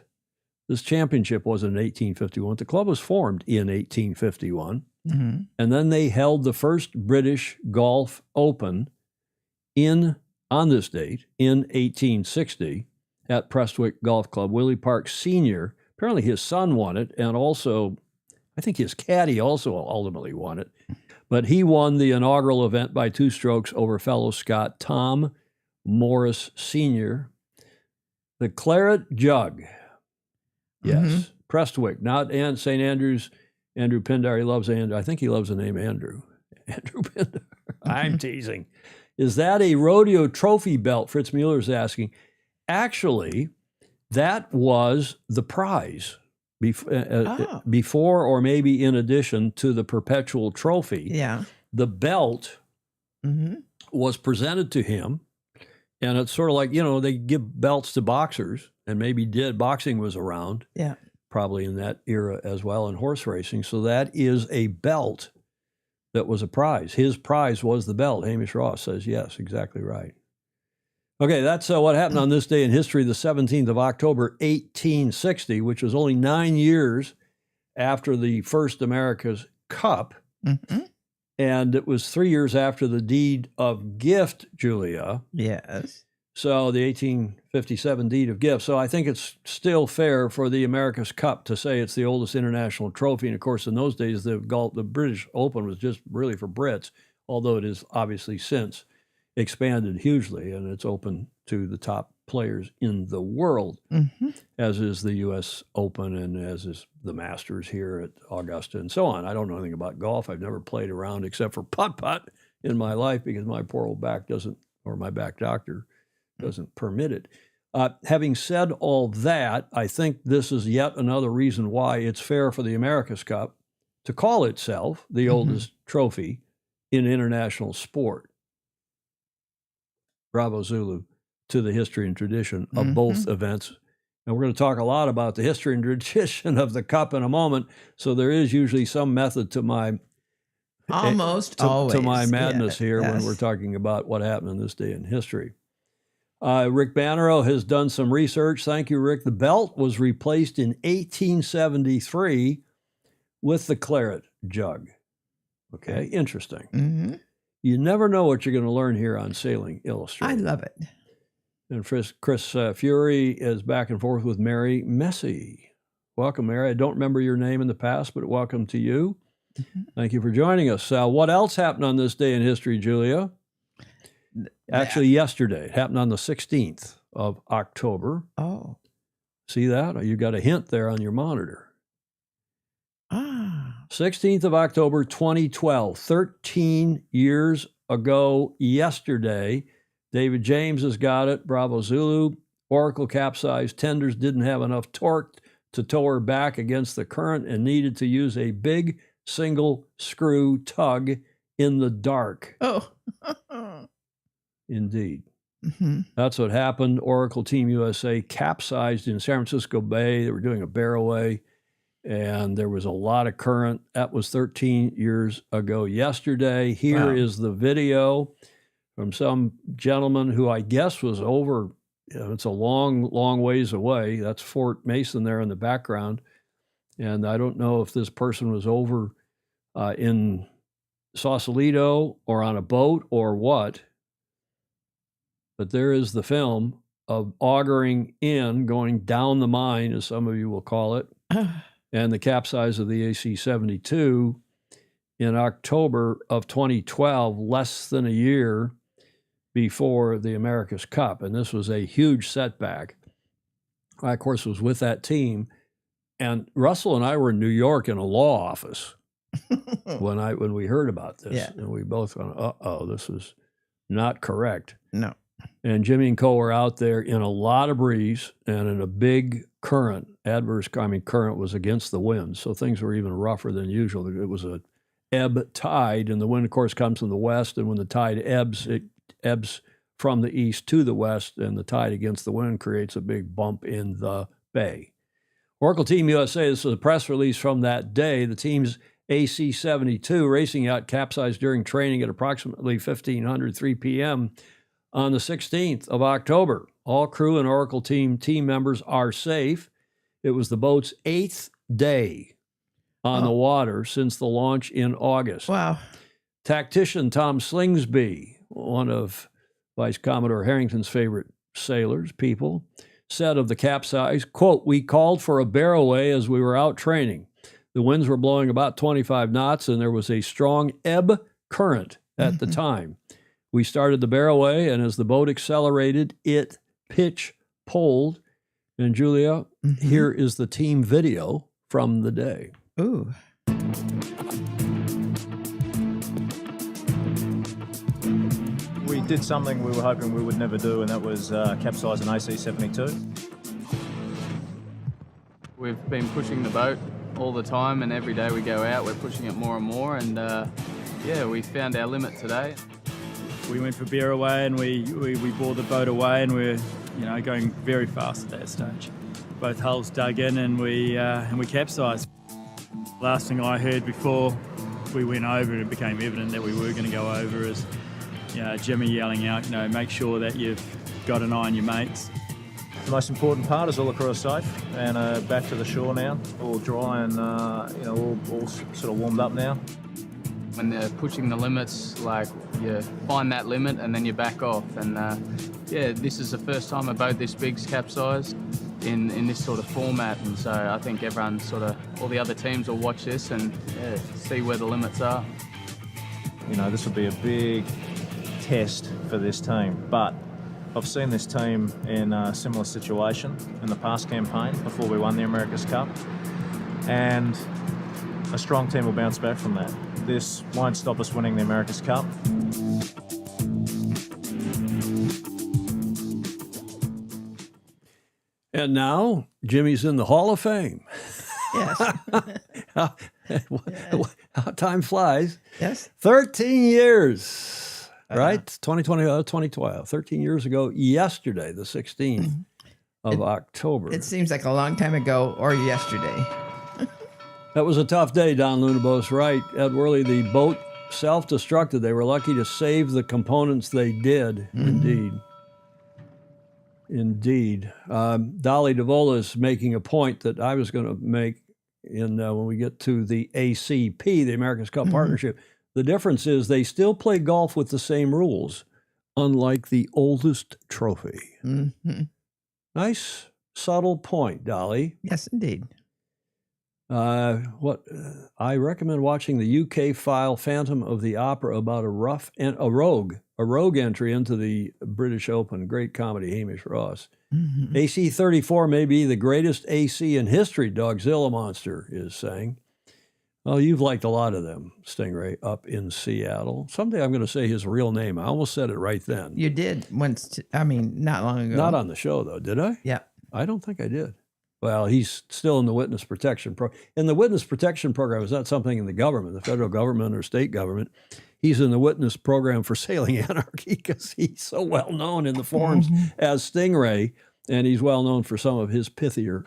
This championship was in 1851. The club was formed in 1851. Mm-hmm. And then they held the first British Golf Open on this date in 1860 at Prestwick Golf Club. Willie Park Sr., apparently his son won it, and also, I think his caddy also ultimately won it. But he won the inaugural event by 2 strokes over fellow Scot Tom Morris Sr. The Claret Jug. Yes, Prestwick, not St. Andrews. Andrew Pindar, he loves Andrew. I think he loves the name Andrew. Andrew Pindar. I'm teasing. Is that a rodeo trophy belt? Fritz Mueller's asking. Actually, that was the prize before or maybe in addition to the perpetual trophy. Yeah. The belt was presented to him, and it's sort of like, they give belts to boxers, and maybe boxing was around. Yeah. Probably in that era as well, in horse racing. So that is a belt that was a prize. His prize was the belt. Hamish Ross says, yes, exactly right. Okay, that's what happened on this day in history, the 17th of October, 1860, which was only 9 years after the first America's Cup. Mm-hmm. And it was 3 years after the deed of gift, Julia. Yes. So the 1857 deed of gift. So I think it's still fair for the America's Cup to say it's the oldest international trophy. And of course, in those days, the British Open was just really for Brits, although it has obviously since expanded hugely, and it's open to the top players in the world, as is the U.S. Open and as is the Masters here at Augusta and so on. I don't know anything about golf. I've never played around except for putt-putt in my life because my poor old back doesn't, or my back doctor doesn't permit it. Having said all that, I think this is yet another reason why it's fair for the America's Cup to call itself the oldest trophy in international sport. Bravo Zulu to the history and tradition of both events. And we're going to talk a lot about the history and tradition of the Cup in a moment. So there is usually some method to my always to my madness here when we're talking about what happened on this day in history. Rick Bannerow has done some research. Thank you, Rick. The belt was replaced in 1873 with the Claret Jug. Okay, interesting. Mm-hmm. You never know what you're going to learn here on Sailing Illustrated. I love it. And Chris Fury is back and forth with Mary Messy. Welcome, Mary. I don't remember your name in the past, but welcome to you. Thank you for joining us. What else happened on this day in history, Julia? Actually, yesterday. It happened on the 16th of October. Oh. See that? You got a hint there on your monitor. 16th of October, 2012, 13 years ago yesterday. David James has got it. Bravo Zulu. Oracle capsized. Tenders didn't have enough torque to tow her back against the current and needed to use a big single screw tug in the dark. Oh. Indeed. That's what happened. Oracle Team USA capsized in San Francisco Bay. They were doing a barroway, and there was a lot of current. That was 13 years ago yesterday. Here is the video from some gentleman who I guess was over it's a long, long ways away. That's Fort Mason there in the background. And I don't know if this person was over in Sausalito or on a boat or what, but there is the film of augering in, going down the mine, as some of you will call it, and the capsize of the AC-72 in October of 2012, less than a year before the America's Cup. And this was a huge setback. I, of course, was with that team. And Russell and I were in New York in a law office when we heard about this. Yeah. And we both went, uh-oh, this is not correct. No. And Jimmy and Cole were out there in a lot of breeze and in a big current. Current was against the wind, so things were even rougher than usual. It was a ebb tide, and the wind, of course, comes from the west, and when the tide ebbs, it ebbs from the east to the west, and the tide against the wind creates a big bump in the bay. Oracle Team USA, this is a press release from that day. The team's AC-72 racing yacht capsized during training at approximately 3 p.m. on the 16th of October. All crew and Oracle team members are safe. It was the boat's 8th day on the water since the launch in August. Wow. Tactician Tom Slingsby, one of Vice Commodore Harrington's favorite people, said of the capsize, quote, "We called for a bear away as we were out training. The winds were blowing about 25 knots and there was a strong ebb current at the time. We started the bear away, and as the boat accelerated, it pitch poled." And Julia, here is the team video from the day. Ooh. We did something we were hoping we would never do, and that was capsize an AC-72. We've been pushing the boat all the time, and every day we go out, we're pushing it more and more, and yeah, we found our limit today. We went for bear away, and we bore the boat away, and we're going very fast at that stage. Both hulls dug in, and we capsized. Last thing I heard before we went over, and it became evident that we were going to go over, is Jimmy yelling out, make sure that you've got an eye on your mates. The most important part is all the crew are safe and back to the shore now, all dry and all sort of warmed up now. When they're pushing the limits, like you find that limit and then you back off. And yeah, this is the first time a boat this big's capsized in this sort of format. And so I think everyone all the other teams will watch this and see where the limits are. This will be a big test for this team, but I've seen this team in a similar situation in the past campaign before we won the America's Cup, and a strong team will bounce back from that. This won't stop us winning the America's Cup. And now Jimmy's in the Hall of Fame. Yes. How time flies. Yes. 13 years, right? 2012, 13 years ago, yesterday, the 16th of October. It seems like a long time ago or yesterday. That was a tough day, Don Lunabos, right? Ed Worley, the boat self-destructed. They were lucky to save the components they did, indeed. Indeed. Dolly DeVola is making a point that I was going to make when we get to the ACP, the America's Cup Partnership. The difference is they still play golf with the same rules, unlike the oldest trophy. Nice, subtle point, Dolly. Yes, indeed. I recommend watching the UK file Phantom of the Opera about a rogue entry into the British Open. Great comedy, Hamish Ross. AC-34 may be the greatest AC in history, Dogzilla Monster is saying. Well, you've liked a lot of them, Stingray, up in Seattle. Someday I'm going to say his real name. I almost said it right then. You did once, not long ago. Not on the show, though, did I? Yeah. I don't think I did. Well, he's still in the witness protection program. And the witness protection program is not something in the government, the federal government or state government. He's in the witness program for Sailing Anarchy because he's so well known in the forums as Stingray, and he's well known for some of his pithier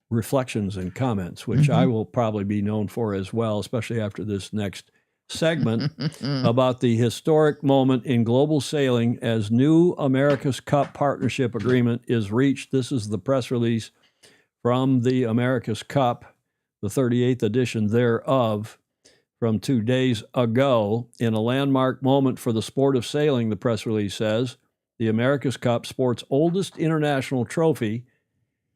reflections and comments, which I will probably be known for as well, especially after this next segment about the historic moment in global sailing as new America's Cup partnership agreement is reached. This is the press release from the America's Cup, the 38th edition thereof, from 2 days ago. In a landmark moment for the sport of sailing, the press release says, the America's Cup, sport's oldest international trophy,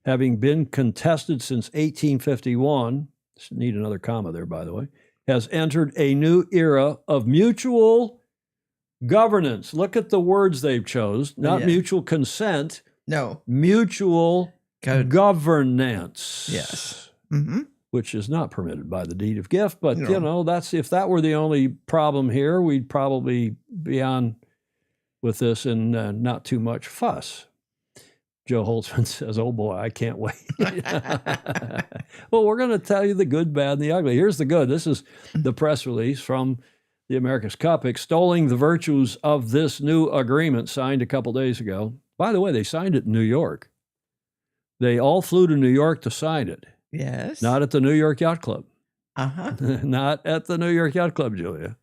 having been contested since 1851, need another comma there, by the way, has entered a new era of mutual governance. Look at the words they've chose, not mutual consent, No. mutual governance. Yes. Which is not permitted by the deed of gift. But, you know, that's if that were the only problem here, we'd probably be on with this and not too much fuss. Joe Holtzman says, oh boy, I can't wait. Well, we're going to tell you the good, bad, and the ugly. Here's the good. This is the press release from the America's Cup extolling the virtues of this new agreement signed a couple days ago. By the way, they signed it in New York. They all flew to New York to sign it. Yes. Not at the New York Yacht Club. Uh-huh. Not at the New York Yacht Club, Julia.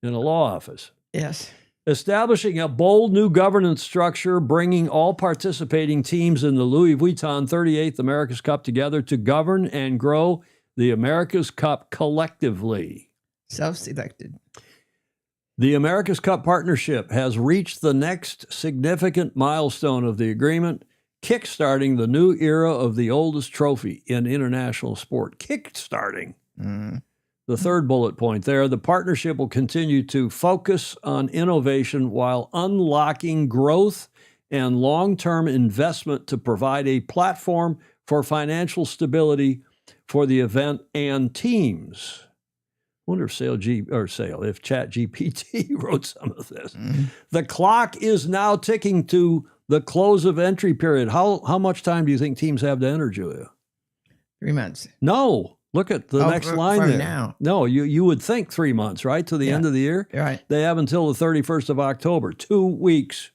In a law office. Yes. Establishing a bold new governance structure, bringing all participating teams in the Louis Vuitton 38th America's Cup together to govern and grow the America's Cup collectively. Self-selected. The America's Cup partnership has reached the next significant milestone of the agreement, kickstarting the new era of the oldest trophy in international sport. Kickstarting. The third bullet point there, the partnership will continue to focus on innovation while unlocking growth and long-term investment to provide a platform for financial stability for the event and teams. I wonder if if ChatGPT wrote some of this. The clock is now ticking to the close of entry period. How much time do you think teams have to enter, Julia? 3 months. No. Look at the next line from there. now. No, you would think 3 months, right? To the end of the year? Right. They have until the 31st of October, 2 weeks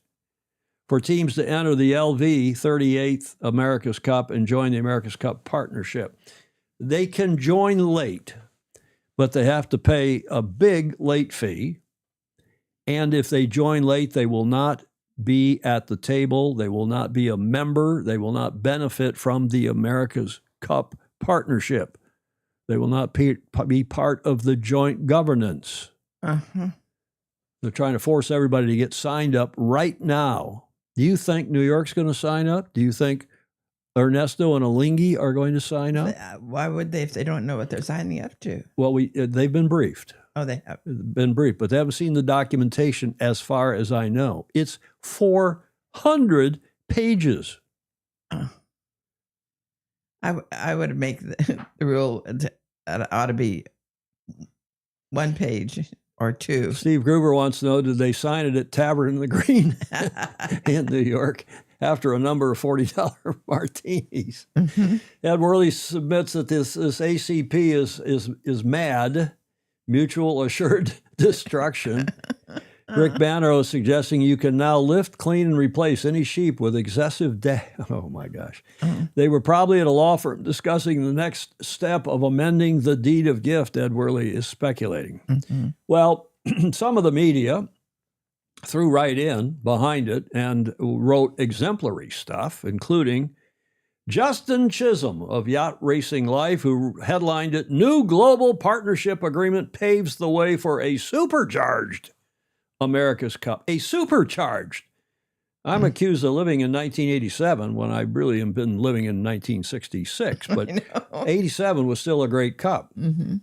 for teams to enter the LV 38th America's Cup and join the America's Cup partnership. They can join late, but they have to pay a big late fee. And if they join late, they will not be at the table. They will not be a member. They will not benefit from the America's Cup partnership. They will not be part of the joint governance. Uh-huh. They're trying to force everybody to get signed up right now. Do you think New York's going to sign up? Do you think Ernesto and Alinghi are going to sign up? Why would they if they don't know what they're signing up to? Well, they've been briefed. Oh, they have. Been briefed, but they haven't seen the documentation as far as I know. It's 400 pages. I would make the rule ought to be 1 page or 2. Steve Gruber wants to know, did they sign it at Tavern in the Green in New York after a number of $40 martinis? Ed Worley submits that this ACP is mad, mutual assured destruction. Rick Banner is suggesting you can now lift, clean, and replace any sheep with excessive Oh, my gosh. They were probably at a law firm discussing the next step of amending the deed of gift, Ed Worley is speculating. Well, some of the media threw right in behind it and wrote exemplary stuff, including Justin Chisholm of Yacht Racing Life, who headlined it, New Global Partnership Agreement paves the way for a supercharged America's Cup. A supercharged. I'm accused of living in 1987 when I really have been living in 1966, but 87 was still a great cup.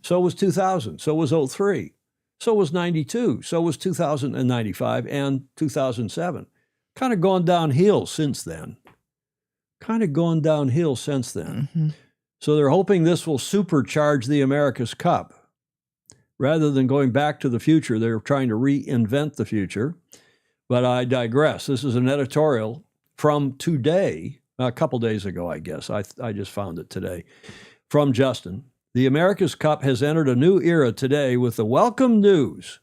So was 2000. So was 03. So was 92. So was 2095 and 2007. Kind of gone downhill since then. So they're hoping this will supercharge the America's Cup. Rather than going back to the future, they're trying to reinvent the future. But I digress. This is an editorial from today, a couple days ago, I guess. I just found it today, from Justin. The America's Cup has entered a new era today with the welcome news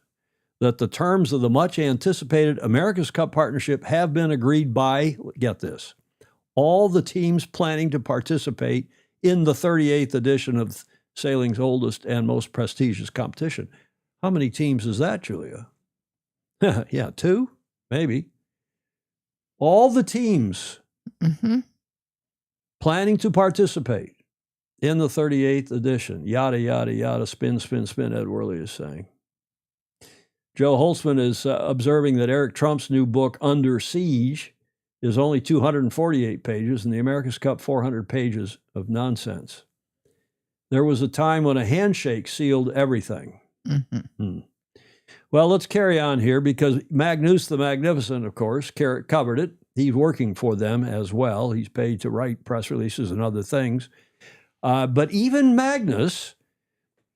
that the terms of the much-anticipated America's Cup partnership have been agreed by, get this, all the teams planning to participate in the 38th edition of sailing's oldest and most prestigious competition. How many teams is that, Julia? Yeah, 2, maybe. All the teams Mm-hmm. planning to participate in the 38th edition. Yada, yada, yada, spin, spin, spin, Ed Worley is saying. Joe Holtzman is observing that Eric Trump's new book, Under Siege, is only 248 pages, and the America's Cup 400 pages of nonsense. There was a time when a handshake sealed everything. Mm-hmm. Well, let's carry on here because Magnus the Magnificent, of course, covered it. He's working for them as well. He's paid to write press releases and other things. But even Magnus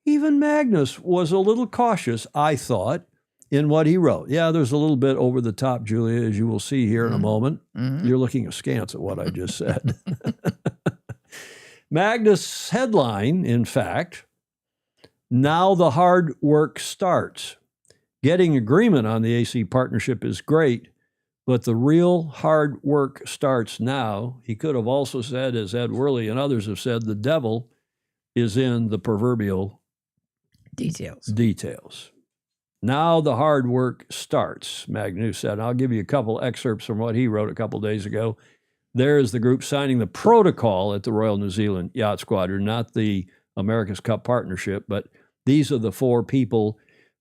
was a little cautious, I thought, in what he wrote. Yeah, there's a little bit over the top, Julia, as you will see here in a moment. Mm-hmm. You're looking askance at what I just said. Magnus' headline, in fact, now the hard work starts. Getting agreement on the AC partnership is great, but the real hard work starts now. He could have also said, as Ed Worley and others have said, the devil is in the proverbial details. Now the hard work starts, Magnus said. I'll give you a couple excerpts from what he wrote a couple days ago. There is the group signing the protocol at the Royal New Zealand Yacht Squadron, not the America's Cup partnership, but these are the 4 people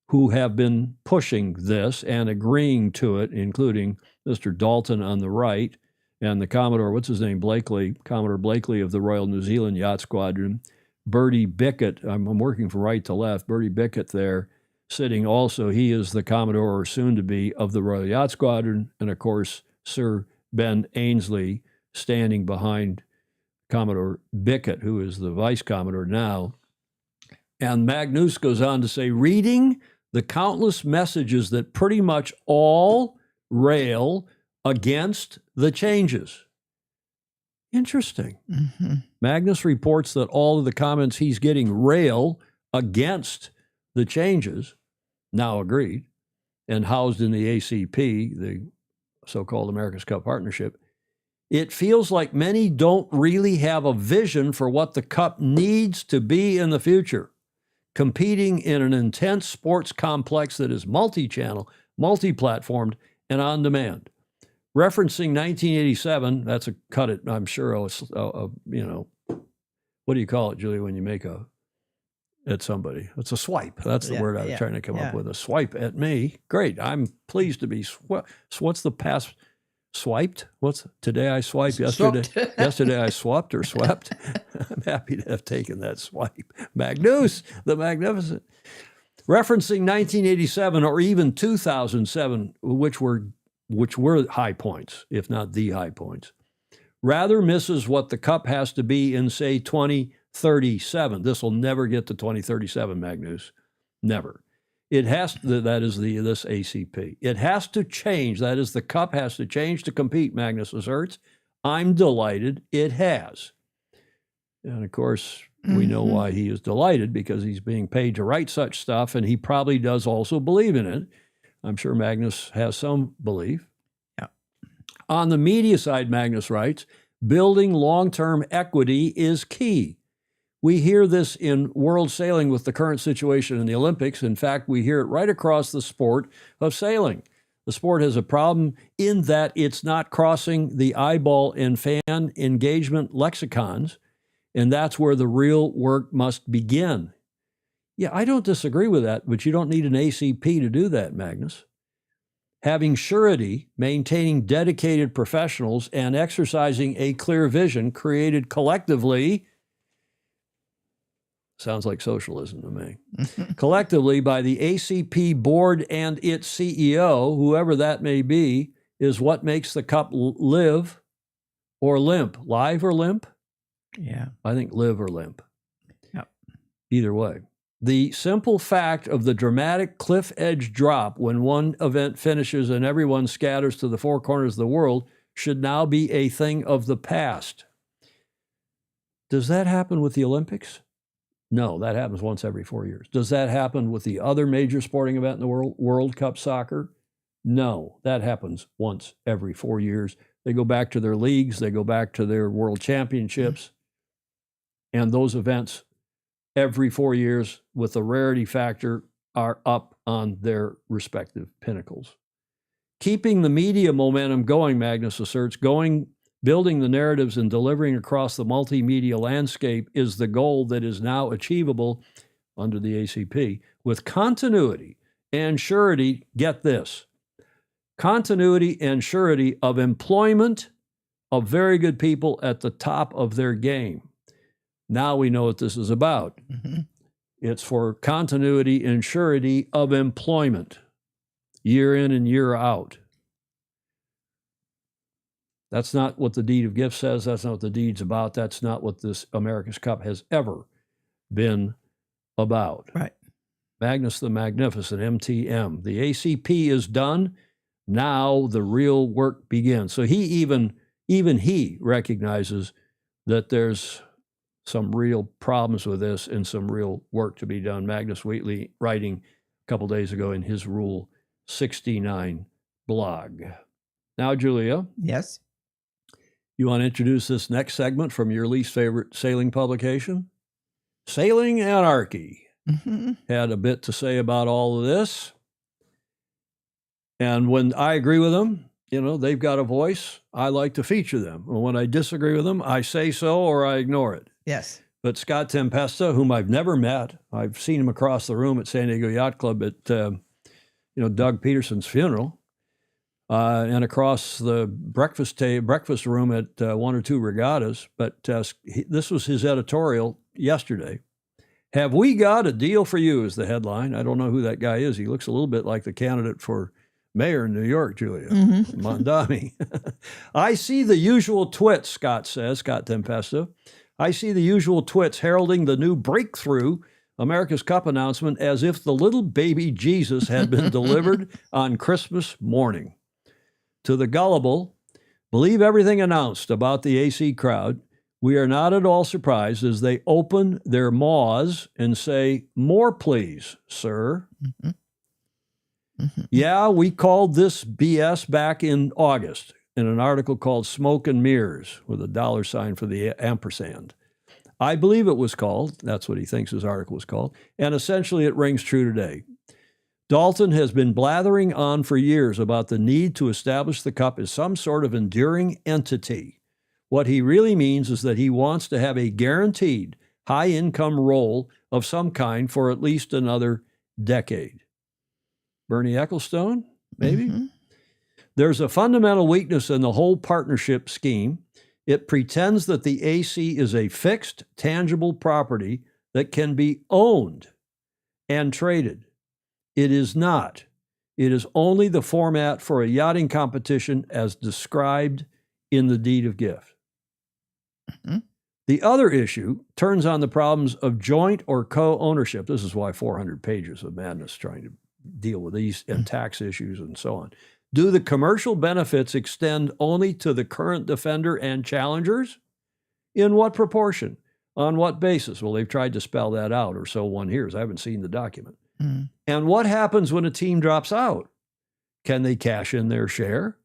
who have been pushing this and agreeing to it, including Mr. Dalton on the right and the Commodore, what's his name, Commodore Blakely of the Royal New Zealand Yacht Squadron, Bertie Bickett, I'm working from right to left, Bertie Bickett there, sitting also, he is the Commodore, or soon to be, of the Royal Yacht Squadron, and of course, Sir Ben Ainslie standing behind Commodore Bickett, who is the Vice Commodore now. And Magnus goes on to say, reading the countless messages that pretty much all rail against the changes. Interesting. Mm-hmm. Magnus reports that all of the comments he's getting rail against the changes, now agreed, and housed in the ACP, the so-called America's Cup partnership. It feels like many don't really have a vision for what the Cup needs to be in the future, competing in an intense sports complex that is multi-channel, multi-platformed, and on-demand. Referencing 1987, that's a cut it, I'm sure, you know, what do you call it, Julie, when you make at somebody? It's a swipe. That's the word I was trying to come up with, a swipe at me. Great, I'm pleased to be, what's the past? Swiped? Today I swiped, yesterday I swapped or swept. I'm happy to have taken that swipe. Magnus, the Magnificent. Referencing 1987 or even 2007, which were high points, if not the high points, rather misses what the Cup has to be in, say, 2037. This will never get to 2037, Magnus. Never. It has to, that is this ACP. It has to change. That is, the Cup has to change to compete, Magnus asserts. I'm delighted it has. And of course, we know why he is delighted, because he's being paid to write such stuff, and he probably does also believe in it. I'm sure Magnus has some belief. Yeah. On the media side, Magnus writes, building long-term equity is key. We hear this in world sailing with the current situation in the Olympics. In fact, we hear it right across the sport of sailing. The sport has a problem in that it's not crossing the eyeball and fan engagement lexicons, and that's where the real work must begin. Yeah, I don't disagree with that, but you don't need an ACP to do that, Magnus. Having surety, maintaining dedicated professionals, and exercising a clear vision created collectively, sounds like socialism to me, collectively by the ACP board and its CEO, whoever that may be, is what makes the Cup live or limp. Live or limp? Yeah. I think live or limp. Yep. Either way. The simple fact of the dramatic cliff edge drop when one event finishes and everyone scatters to the 4 corners of the world should now be a thing of the past. Does that happen with the Olympics? No, that happens once every 4 years. Does that happen with the other major sporting event in the world, World Cup soccer? No, that happens once every 4 years. They go back to their leagues, they go back to their world championships, and those events every 4 years, with a rarity factor are up on their respective pinnacles. Keeping the media momentum going, Magnus asserts, building the narratives and delivering across the multimedia landscape is the goal that is now achievable under the ACP with continuity and surety, get this, continuity and surety of employment of very good people at the top of their game. Now we know what this is about. Mm-hmm. It's for continuity and surety of employment, year in and year out. That's not what the deed of gift says. That's not what the deed's about. That's not what this America's Cup has ever been about. Right. Magnus the Magnificent, MTM. The ACP is done. Now the real work begins. So he even he recognizes that there's some real problems with this and some real work to be done. Magnus Wheatley writing a couple days ago in his Rule 69 blog. Now, Julia, Yes. you want to introduce this next segment from your least favorite sailing publication? Sailing Anarchy Mm-hmm. had a bit to say about all of this. And when I agree with them, you know, they've got a voice. I like to feature them. And when I disagree with them, I say so or I ignore it. Yes. But Scott Tempesta, whom I've never met, I've seen him across the room at San Diego Yacht Club at, Doug Peterson's funeral, and across the breakfast room at one or two regattas. But this was his editorial yesterday. Have we got a deal for you is the headline. I don't know who that guy is. He looks a little bit like the candidate for mayor in New York, Julia, Mm-hmm. Mondami. I see the usual twits, Scott Tempesta. I see the usual twits heralding the new breakthrough America's Cup announcement as if the little baby Jesus had been delivered on Christmas morning. To the gullible, believe everything announced about the AC crowd. We are not at all surprised as they open their maws and say, "More, please, sir." Mm-hmm. Mm-hmm. Yeah, we called this BS back in August in an article called Smoke and Mirrors with a $sign for the ampersand. I believe it was called, that's what he thinks his article was called, and essentially it rings true today. Dalton has been blathering on for years about the need to establish the Cup as some sort of enduring entity. What he really means is that he wants to have a guaranteed high-income role of some kind for at least another decade. Bernie Ecclestone, maybe? Mm-hmm. There's a fundamental weakness in the whole partnership scheme. It pretends that the AC is a fixed, tangible property that can be owned and traded. It is not. It is only the format for a yachting competition as described in the deed of gift. Mm-hmm. The other issue turns on the problems of joint or co-ownership. This is why 400 pages of madness trying to deal with these and tax issues and so on. Do the commercial benefits extend only to the current defender and challengers? In what proportion? On what basis? Well, they've tried to spell that out, or so one hears. I haven't seen the document. Mm. And what happens when a team drops out? Can they cash in their share?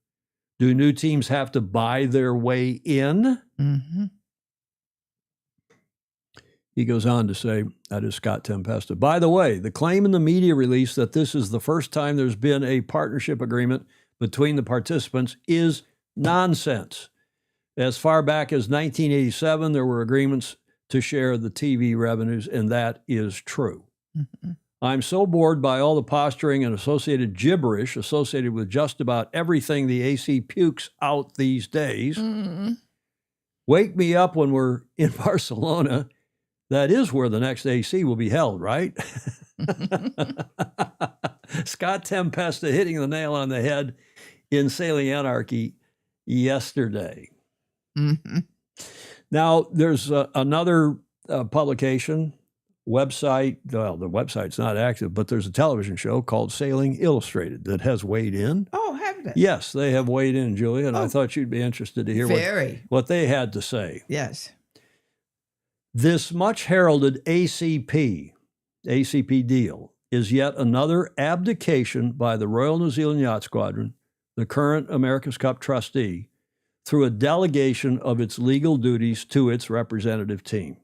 Do new teams have to buy their way in? Mm-hmm. He goes on to say, that is Scott Tempesta. By the way, the claim in the media release that this is the first time there's been a partnership agreement between the participants is nonsense. As far back as 1987, there were agreements to share the TV revenues, and that is true. Mm-hmm. I'm so bored by all the posturing and associated gibberish associated with just about everything the AC pukes out these days. Mm-hmm. Wake me up when we're in Barcelona. That is where the next AC will be held, right? Scott Tempesta hitting the nail on the head in Sailing Anarchy yesterday. Mm-hmm. Now, there's another publication, website. Well, the website's not active, but there's a television show called Sailing Illustrated that has weighed in. Oh, have they? Yes, they have weighed in, Julia, and I Oh. thought you'd be interested to hear Very. what they had to say. Yes. This much heralded ACP deal is yet another abdication by the Royal New Zealand Yacht Squadron, the current America's Cup trustee, through a delegation of its legal duties to its representative team.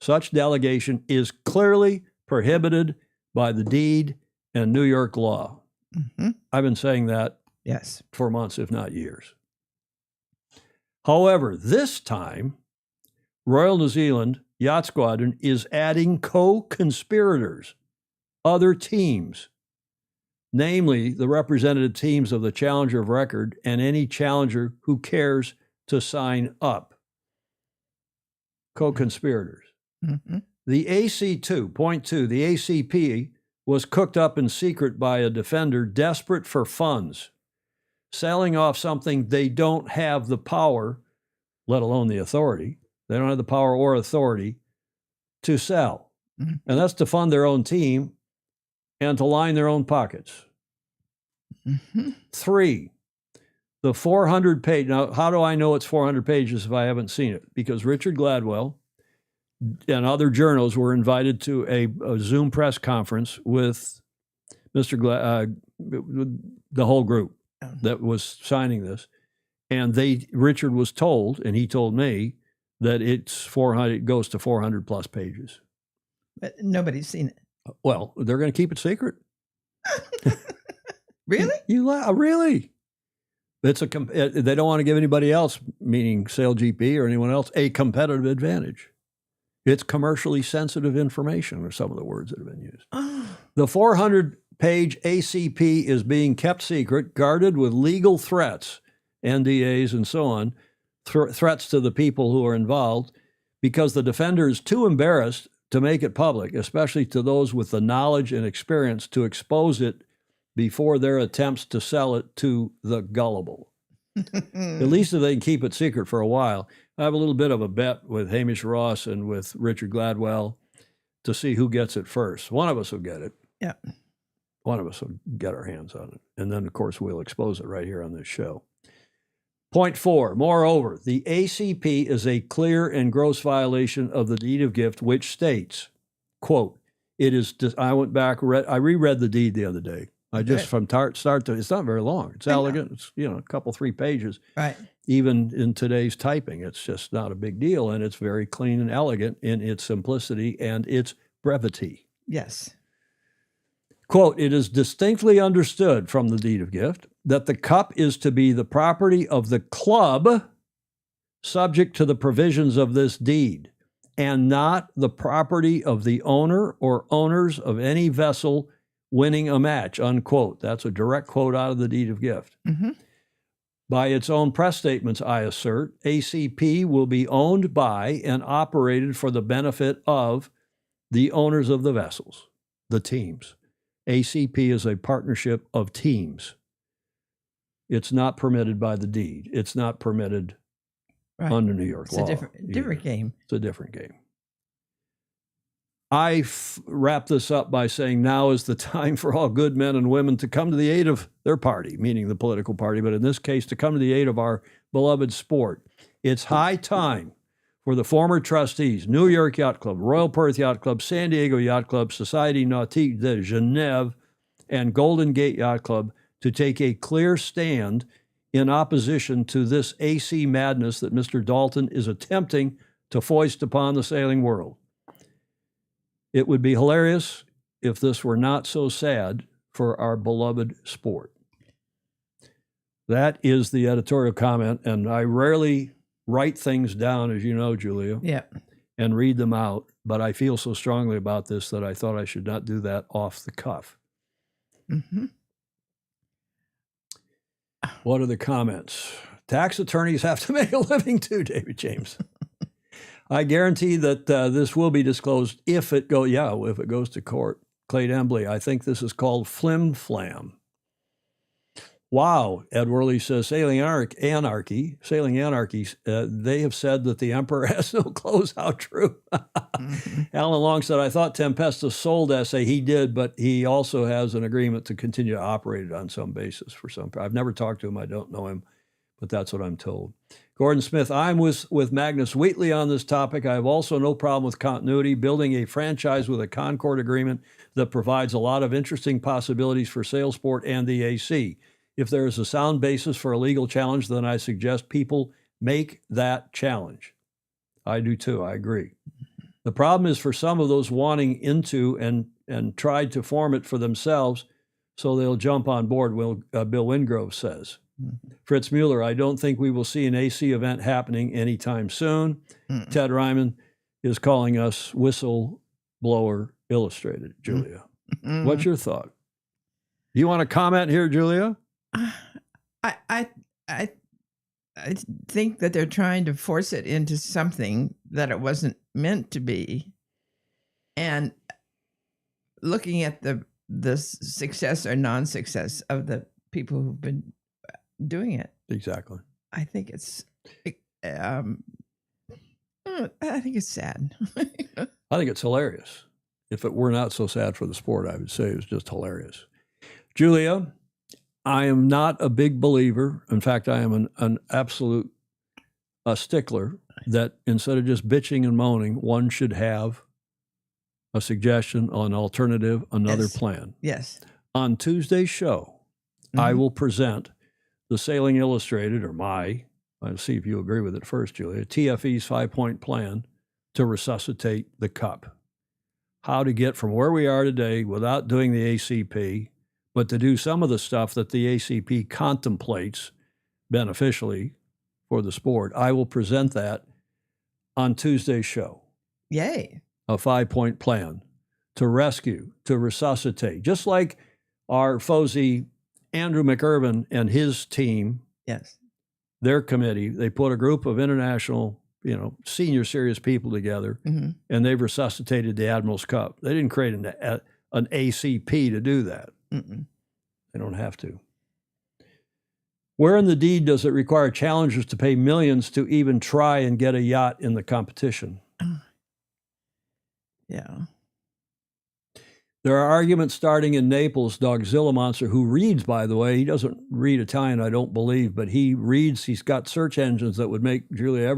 Such delegation is clearly prohibited by the deed and New York law. Mhm. I've been saying that Yes. for months, if not years. However, this time, Royal New Zealand Yacht Squadron is adding co-conspirators, other teams, namely the representative teams of the Challenger of Record and any challenger who cares to sign up. Co-conspirators. Mhm. The AC2, point two, the ACP was cooked up in secret by a defender desperate for funds, selling off something they don't have the power, let alone the authority. They don't have the power or authority to sell. Mhm. And that's to fund their own team and to line their own pockets. Mhm. 3, the 400-page. Now, how do I know it's 400 pages if I haven't seen it? Because Richard Gladwell and other journals were invited to a Zoom press conference with Mr. The whole group that was signing this. And Richard was told, and he told me, that it's 400, it goes to 400 plus pages. But nobody's seen it. Well, they're going to keep it secret. Really? Really? They don't want to give anybody else, meaning SailGP or anyone else, a competitive advantage. It's commercially sensitive information, are some of the words that have been used. The 400-page ACP is being kept secret, guarded with legal threats, NDAs and so on, threats to the people who are involved, because the defender is too embarrassed to make it public, especially to those with the knowledge and experience to expose it before their attempts to sell it to the gullible. At least if they can keep it secret for a while. I have a little bit of a bet with Hamish Ross and with Richard Gladwell to see who gets it first. One of us will get it. Yeah. One of us will get our hands on it. And then, of course, we'll expose it right here on this show. Point 4, moreover, the ACP is a clear and gross violation of the deed of gift, which states, quote, it is, I went back, I reread the deed the other day. I just, from start to, it's not very long. It's elegant. It's, a couple, 3 pages. Right. Even in today's typing, it's just not a big deal. And it's very clean and elegant in its simplicity and its brevity. Yes. Quote, it is distinctly understood from the deed of gift that the cup is to be the property of the club subject to the provisions of this deed, and not the property of the owner or owners of any vessel winning a match, unquote. That's a direct quote out of the deed of gift. Mm-hmm. By its own press statements, I assert, ACP will be owned by and operated for the benefit of the owners of the vessels, the teams. ACP is a partnership of teams. It's not permitted by the deed. It's not permitted under New York law. It's a different game. It's a different game. I wrap this up by saying now is the time for all good men and women to come to the aid of their party, meaning the political party, but in this case, to come to the aid of our beloved sport. It's high time for the former trustees, New York Yacht Club, Royal Perth Yacht Club, San Diego Yacht Club, Société Nautique de Genève, and Golden Gate Yacht Club to take a clear stand in opposition to this AC madness that Mr. Dalton is attempting to foist upon the sailing world. It would be hilarious if this were not so sad for our beloved sport. That is the editorial comment, and I rarely write things down, as you know, Julia, and read them out, but I feel so strongly about this that I thought I should not do that off the cuff. Mm-hmm. What are the comments? Tax attorneys have to make a living too, David James. I guarantee that this will be disclosed if it goes to court. Clay Embley, I think this is called flim flam. Wow, Ed Worley says, Sailing Anarchy, they have said that the Emperor has no clothes. How true. Mm-hmm. Alan Long said, I thought Tempesta sold essay. He did, but he also has an agreement to continue to operate it on some basis for some. I've never talked to him. I don't know him, but that's what I'm told. Gordon Smith, I'm with Magnus Wheatley on this topic. I have also no problem with continuity, building a franchise with a Concord agreement that provides a lot of interesting possibilities for Sailsport and the AC. If there is a sound basis for a legal challenge, then I suggest people make that challenge. I do too. I agree. The problem is for some of those wanting into and tried to form it for themselves, so they'll jump on board, Bill Wingrove says. Fritz Mueller, I don't think we will see an AC event happening anytime soon. Ted Ryman is calling us whistleblower illustrated, Julia. What's your thought? You want to comment here, Julia? I think that they're trying to force it into something that it wasn't meant to be. And looking at the success or non-success of the people who've been doing it. Exactly. I think it's sad. I think it's hilarious. If it were not so sad for the sport, I would say it was just hilarious. Julia, I am not a big believer. In fact, I am an absolute stickler that instead of just bitching and moaning, one should have a suggestion, an alternative, another plan. Yes. On Tuesday's show, I will present the Sailing Illustrated, or I'll see if you agree with it first, Julia, TFE's 5-point plan to resuscitate the Cup. How to get from where we are today without doing the ACP, but to do some of the stuff that the ACP contemplates beneficially for the sport. I will present that on Tuesday's show. Yay. A 5-point plan to rescue, to resuscitate, just like our Fozy Andrew McIrvin and his team, Yes. their committee, they put a group of international, senior serious people together, and they've resuscitated the Admiral's Cup. They didn't create an ACP to do that. They don't have to. Where in the deed does it require challengers to pay millions to even try and get a yacht in the competition? Yeah. There are arguments starting in Naples. Dogzilla Monster, who reads, by the way, he doesn't read Italian, I don't believe, but he reads. He's got search engines that would make, Julia,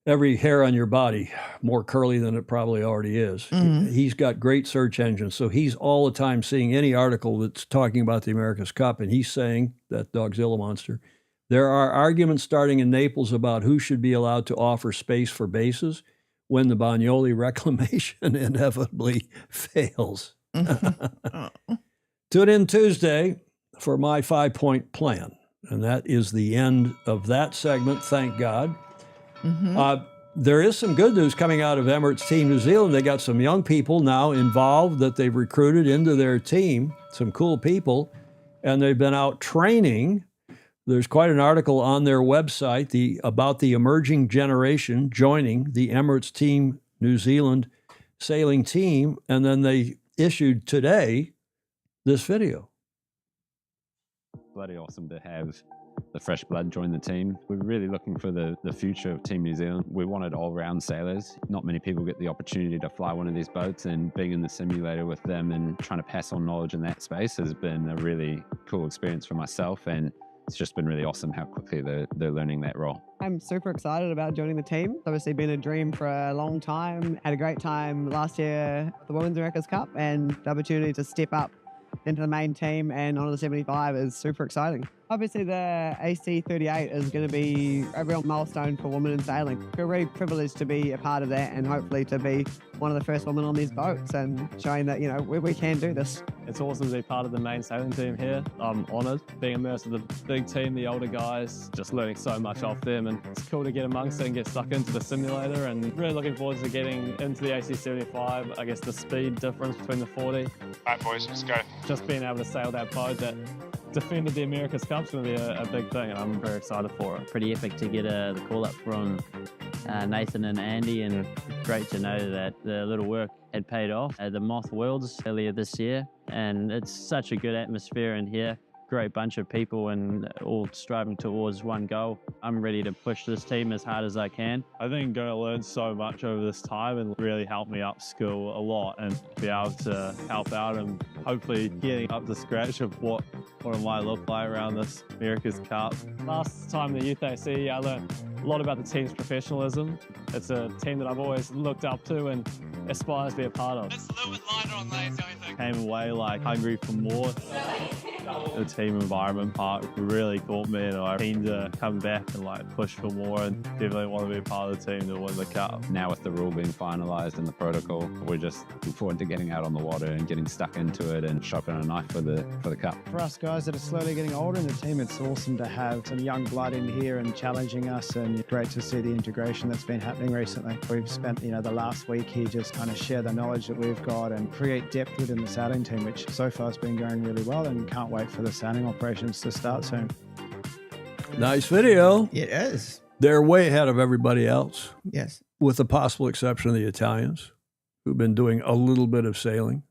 every hair on your body more curly than it probably already is. He's got great search engines, so he's all the time seeing any article that's talking about the America's Cup, and he's saying, that Dogzilla Monster, there are arguments starting in Naples about who should be allowed to offer space for bases when the Bagnoli reclamation inevitably fails. Tune in Tuesday for my 5-point plan. And that is the end of that segment, thank God. There is some good news coming out of Emirates Team New Zealand. They got some young people now involved that they've recruited into their team, some cool people, and they've been out training. There's quite an article on their website about the emerging generation joining the Emirates Team New Zealand sailing team, and then they issued today this video. Bloody awesome to have the fresh blood join the team. We're really looking for the future of Team New Zealand. We wanted all-round sailors. Not many people get the opportunity to fly one of these boats, and being in the simulator with them and trying to pass on knowledge in that space has been a really cool experience for myself, and it's just been really awesome how quickly they're learning that role. I'm super excited about joining the team. It's obviously been a dream for a long time. Had a great time last year at the Women's America's Cup, and the opportunity to step up into the main team and onto the 75 is super exciting. Obviously the AC38 is going to be a real milestone for women in sailing. We're really privileged to be a part of that, and hopefully to be one of the first women on these boats and showing that, we can do this. It's awesome to be part of the main sailing team here. I'm honoured being immersed with the big team, the older guys, just learning so much off them, and it's cool to get amongst it and get stuck into the simulator, and really looking forward to getting into the AC75. I guess the speed difference between the 40. All right, boys, let's go. Just being able to sail that boat that defended the America's Cup is going to be a big thing, and I'm very excited for it. Pretty epic to get the call up from Nathan and Andy, and great to know that the little work had paid off at the Moth Worlds earlier this year, and it's such a good atmosphere in here. Great bunch of people and all striving towards one goal. I'm ready to push this team as hard as I can. I think I'm going to learn so much over this time and really help me upskill a lot and be able to help out and hopefully getting up to scratch of what it might look like around this America's Cup. Last time in the Youth AC, I learned a lot about the team's professionalism. It's a team that I've always looked up to and aspire to be a part of. It's a little bit lighter on legs, the only thing. Came away hungry for more. The team environment part really caught me, and I'm keen to come back and like push for more, and definitely want to be part of the team to win the cup. Now with the rule being finalised and the protocol, we're just looking forward to getting out on the water and getting stuck into it and sharpening a knife for the cup. For us guys that are slowly getting older in the team, it's awesome to have some young blood in here and challenging us, and great to see the integration that's been happening recently. We've spent the last week here just kind of share the knowledge that we've got and create depth within the sailing team, which so far has been going really well, and can't wait for the sailing operations to start soon. Nice video. It is. They're way ahead of everybody else, Yes. with the possible exception of the Italians, who've been doing a little bit of sailing.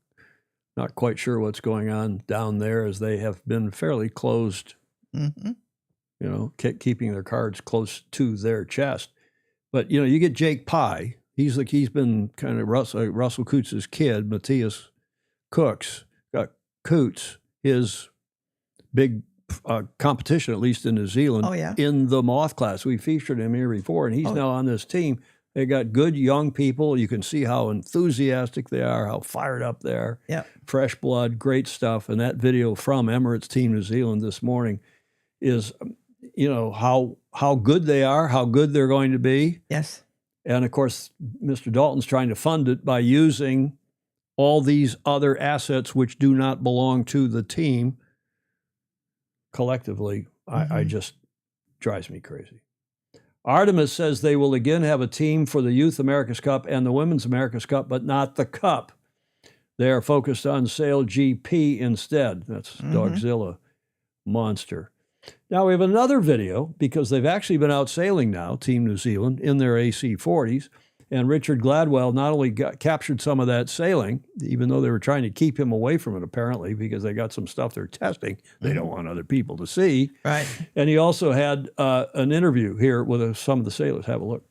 Not quite sure what's going on down there, as they have been fairly closed, Mm-hmm. keeping their cards close to their chest. But, you get Jake Pye. He's been kind of Russell Coots' kid, Matthias Cooks. Got Coots, his big competition, at least in New Zealand, Oh, yeah. in the moth class. We featured him here before, and he's Oh. now on this team. They got good young people. You can see how enthusiastic they are, how fired up they are. Yeah. Fresh blood, great stuff. And that video from Emirates Team New Zealand this morning is, how good they are, how good they're going to be. Yes. And of course, Mr. Dalton's trying to fund it by using all these other assets which do not belong to the team collectively. I just drives me crazy. Artemis says they will again have a team for the Youth America's Cup and the Women's America's Cup, but not the Cup. They are focused on Sail GP instead. That's Dogzilla Monster. Now we have another video, because they've actually been out sailing now, Team New Zealand, in their AC40s. And Richard Gladwell not only captured some of that sailing, even though they were trying to keep him away from it, apparently, because they got some stuff they're testing they don't want other people to see. Right. And he also had an interview here with some of the sailors. Have a look.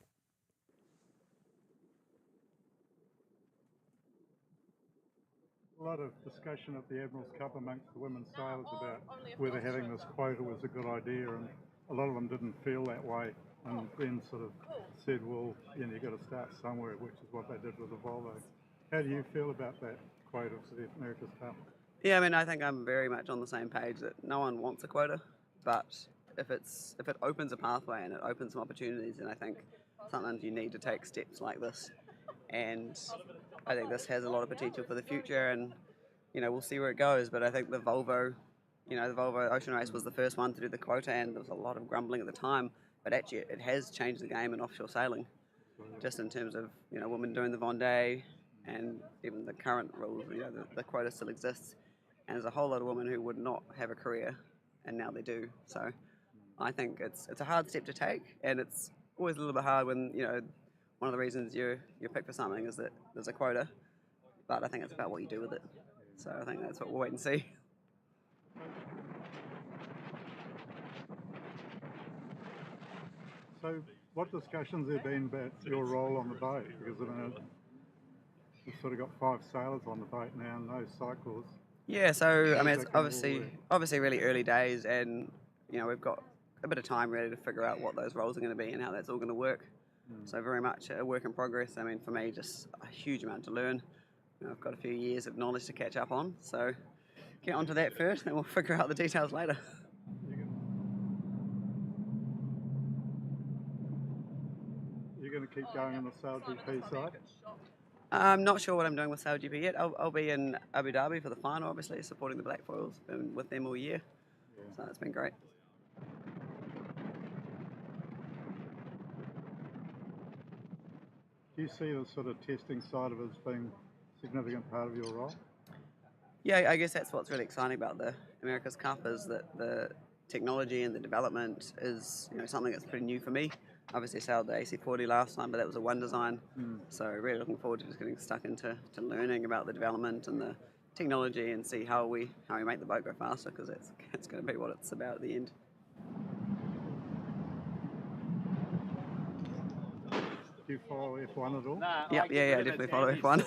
A lot of discussion at the Admiral's Cup amongst the women's sailors about whether having this quota was a good idea, and a lot of them didn't feel that way, and then sort of said, well, you've got to start somewhere, which is what they did with the Volvo. How do you feel about that quota for the America's Cup? Yeah, I mean, I think I'm very much on the same page that no one wants a quota, but if it opens a pathway and it opens some opportunities, then I think sometimes you need to take steps like this. And I think this has a lot of potential for the future, and we'll see where it goes. But I think the Volvo Ocean Race was the first one to do the quota, and there was a lot of grumbling at the time. But actually, it has changed the game in offshore sailing, just in terms of women doing the Vendée, and even the current rules. The quota still exists, and there's a whole lot of women who would not have a career, and now they do. So I think it's a hard step to take, and it's always a little bit hard when one of the reasons you're picked for something is that there's a quota, but I think it's about what you do with it. So I think that's what we'll wait and see. So what discussions have there been about your role on the boat? Because we've sort of got 5 sailors on the boat now, and no cyclists. Yeah, so I mean, it's obviously really early days, and we've got a bit of time really to figure out what those roles are going to be and how that's all going to work. So very much a work in progress. I mean, for me, just a huge amount to learn. I've got a few years of knowledge to catch up on, so get onto that first, and we'll figure out the details later. You're going to keep going on the Sail GP side? I'm not sure what I'm doing with Sail GP yet. I'll be in Abu Dhabi for the final, obviously, supporting the Black Foils. Been with them all year, so it's been great. Do you see the sort of testing side of it as being a significant part of your role? Yeah, I guess that's what's really exciting about the America's Cup, is that the technology and the development is something that's pretty new for me. Obviously sailed the AC40 last time, but that was a one design. So really looking forward to just getting stuck into learning about the development and the technology, and see how we make the boat go faster, because it's going to be what it's about at the end. Do you follow F1 at all? Yeah, definitely follow F1.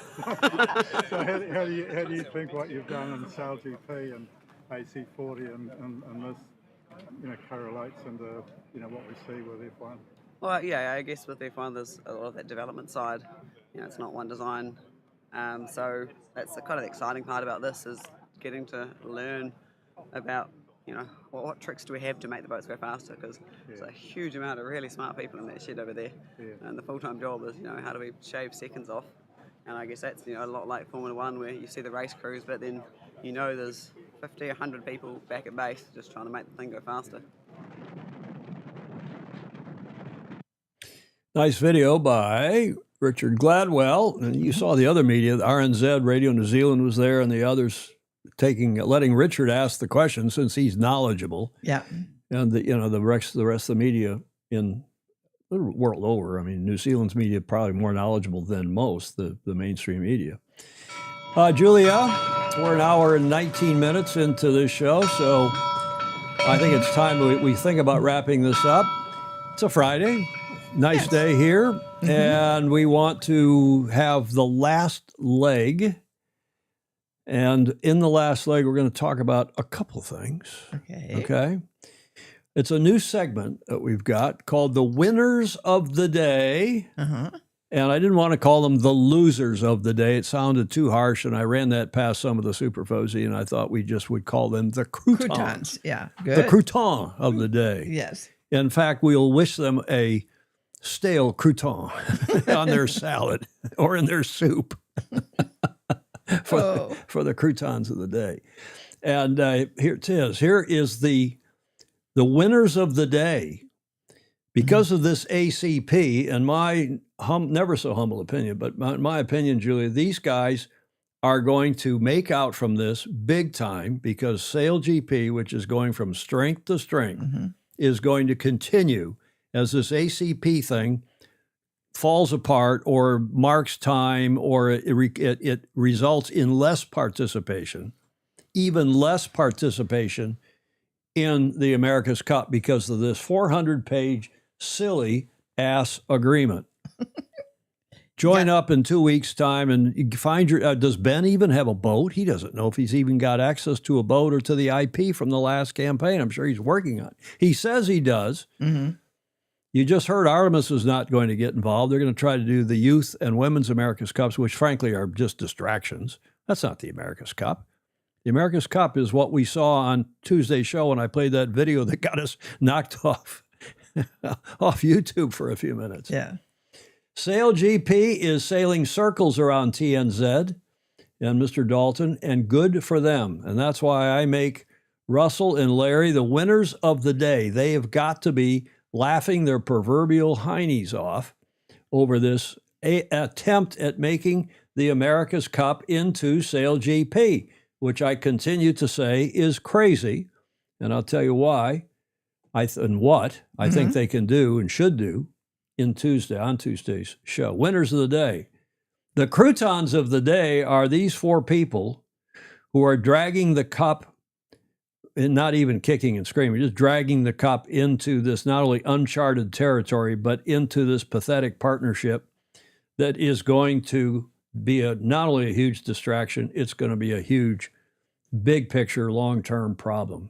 So how do you think what you've done in Sail GP and AC40 and this correlates into what we see with F1? Well, yeah, I guess with F1 there's a lot of that development side. It's not one design. So that's the kind of exciting part about this, is getting to learn about, you know, what tricks do we have to make the boats go faster? Because there's a huge amount of really smart people in that shed over there, and the full-time job is, you know, how do we shave seconds off? And I guess that's, you know, a lot like Formula One, where you see the race crews, but then you know there's 50, 100 people back at base just trying to make the thing go faster. Nice video by Richard Gladwell. And you saw the other media, the RNZ, Radio New Zealand was there, and the others letting Richard ask the question since he's knowledgeable. Yeah. And the rest of the media in the world over. I mean, New Zealand's media probably more knowledgeable than most, the mainstream media. Julia, we're an hour and 19 minutes into this show, so I think it's time we think about wrapping this up. It's a Friday. Nice day here, and we want to have the last leg. And in the last leg, we're going to talk about a couple things. Okay. It's a new segment that we've got called the Winners of the Day. And I didn't want to call them the Losers of the Day. It sounded too harsh, and I ran that past some of the Superfozy, and I thought we just would call them the croutons. Croutons, yeah, good. The crouton of the day. Yes. In fact, we'll wish them a stale crouton on their salad or in their soup for the croutons of the day. And here it is. Here is the winners of the day. Because of this ACP, and my never so humble opinion, but my opinion, Julia, these guys are going to make out from this big time, because SailGP, which is going from strength to strength, is going to continue as this ACP thing falls apart or marks time, or it results in less participation, even less participation in the America's Cup because of this 400-page silly ass agreement. Join up in 2 weeks' time and you find your. Does Ben even have a boat? He doesn't know if he's even got access to a boat or to the IP from the last campaign. I'm sure he's working on it. He says he does. You just heard Artemis is not going to get involved. They're going to try to do the youth and women's America's Cups, which frankly are just distractions. That's not the America's Cup. The America's Cup is what we saw on Tuesday's show when I played that video that got us knocked off YouTube for a few minutes. Yeah. SailGP is sailing circles around TNZ and Mr. Dalton, and good for them. And that's why I make Russell and Larry the winners of the day. They have got to be laughing their proverbial heinies off over this attempt at making the America's Cup into SailGP, which I continue to say is crazy. And I'll tell you why and what I think they can do and should do on Tuesday's show. Winners of the day. The croutons of the day are these four people who are dragging the cup, and not even kicking and screaming, just dragging the cup into this not only uncharted territory, but into this pathetic partnership that is going to be not only a huge distraction, it's going to be a huge, big picture, long-term problem.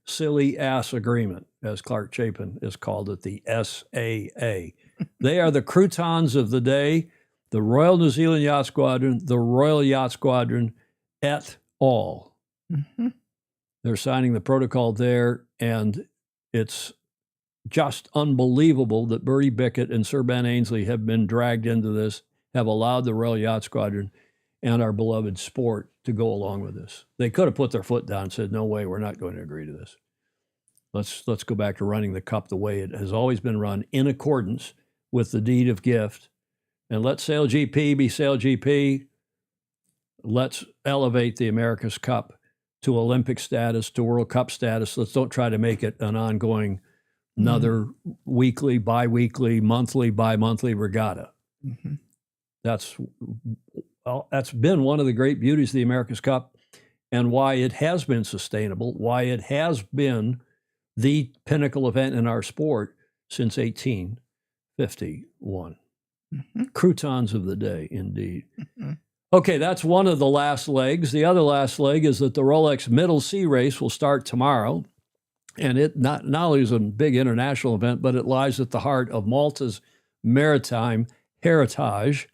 Silly ass agreement, as Clark Chapin has called it, the SAA. They are the croutons of the day, the Royal New Zealand Yacht Squadron, the Royal Yacht Squadron et al. They're signing the protocol there, and it's just unbelievable that Bertie Bickett and Sir Ben Ainslie have been dragged into this, have allowed the Royal Yacht Squadron and our beloved sport to go along with this. They could have put their foot down and said, no way, we're not going to agree to this. Let's go back to running the cup the way it has always been run, in accordance with the deed of gift, and let SailGP be SailGP. Let's elevate the America's Cup to Olympic status, to World Cup status. Let's don't try to make it an ongoing, another weekly, bi-weekly, monthly, bi-monthly regatta. That's been one of the great beauties of the America's Cup, and why it has been sustainable, why it has been the pinnacle event in our sport since 1851. Croutons of the day, indeed. Okay, that's one of the last legs. The other last leg is that the Rolex Middle Sea Race will start tomorrow. And it not only is a big international event, but it lies at the heart of Malta's maritime heritage.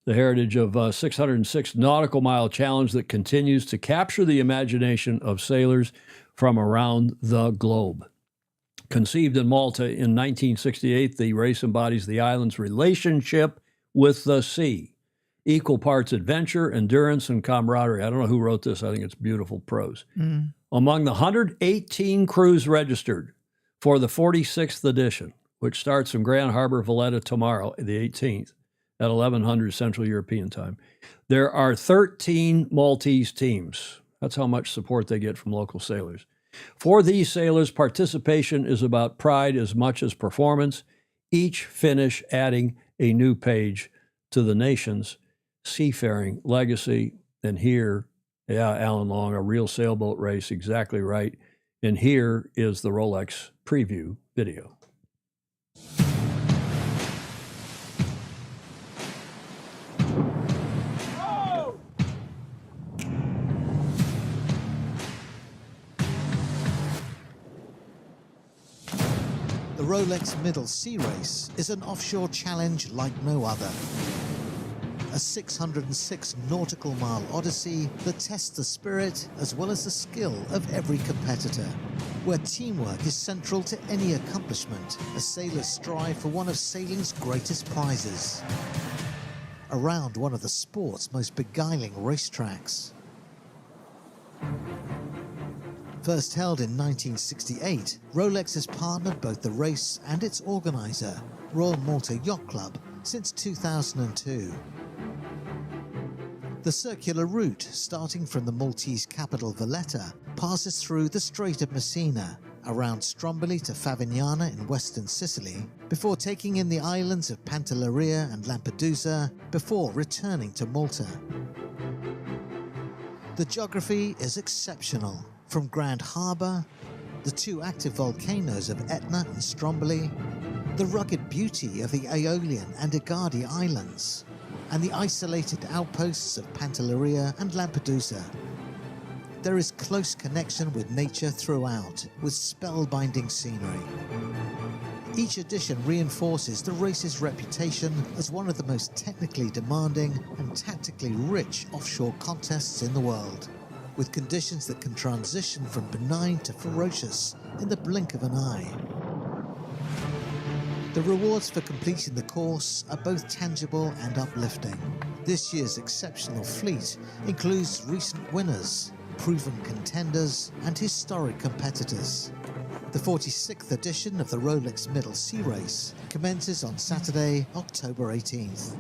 the heritage of 606 nautical mile challenge that continues to capture the imagination of sailors from around the globe. Conceived in Malta in 1968, the race embodies the island's relationship with the sea. Equal parts adventure, endurance, and camaraderie. I don't know who wrote this. I think it's beautiful prose. Among the 118 crews registered for the 46th edition, which starts from Grand Harbor, Valletta tomorrow, the 18th, at 1100 Central European Time, there are 13 Maltese teams. That's how much support they get from local sailors. For these sailors, participation is about pride as much as performance, each finish adding a new page to the nation's seafaring legacy. And here, Alan Long, a real sailboat race, exactly right. And here is the Rolex preview video. The Rolex Middle Sea Race is an offshore challenge like no other. A 606 nautical mile odyssey that tests the spirit as well as the skill of every competitor, where teamwork is central to any accomplishment as sailors strive for one of sailing's greatest prizes, around one of the sport's most beguiling racetracks. First held in 1968, Rolex has partnered both the race and its organizer, Royal Malta Yacht Club, since 2002. The circular route, starting from the Maltese capital Valletta, passes through the Strait of Messina, around Stromboli to Favignana in western Sicily, before taking in the islands of Pantelleria and Lampedusa, before returning to Malta. The geography is exceptional, from Grand Harbour, the two active volcanoes of Etna and Stromboli, the rugged beauty of the Aeolian and Egadi Islands, and the isolated outposts of Pantelleria and Lampedusa. There is close connection with nature throughout, with spellbinding scenery. Each edition reinforces the race's reputation as one of the most technically demanding and tactically rich offshore contests in the world, with conditions that can transition from benign to ferocious in the blink of an eye. The rewards for completing the course are both tangible and uplifting. This year's exceptional fleet includes recent winners, proven contenders, and historic competitors. The 46th edition of the Rolex Middle Sea Race commences on Saturday, October 18th.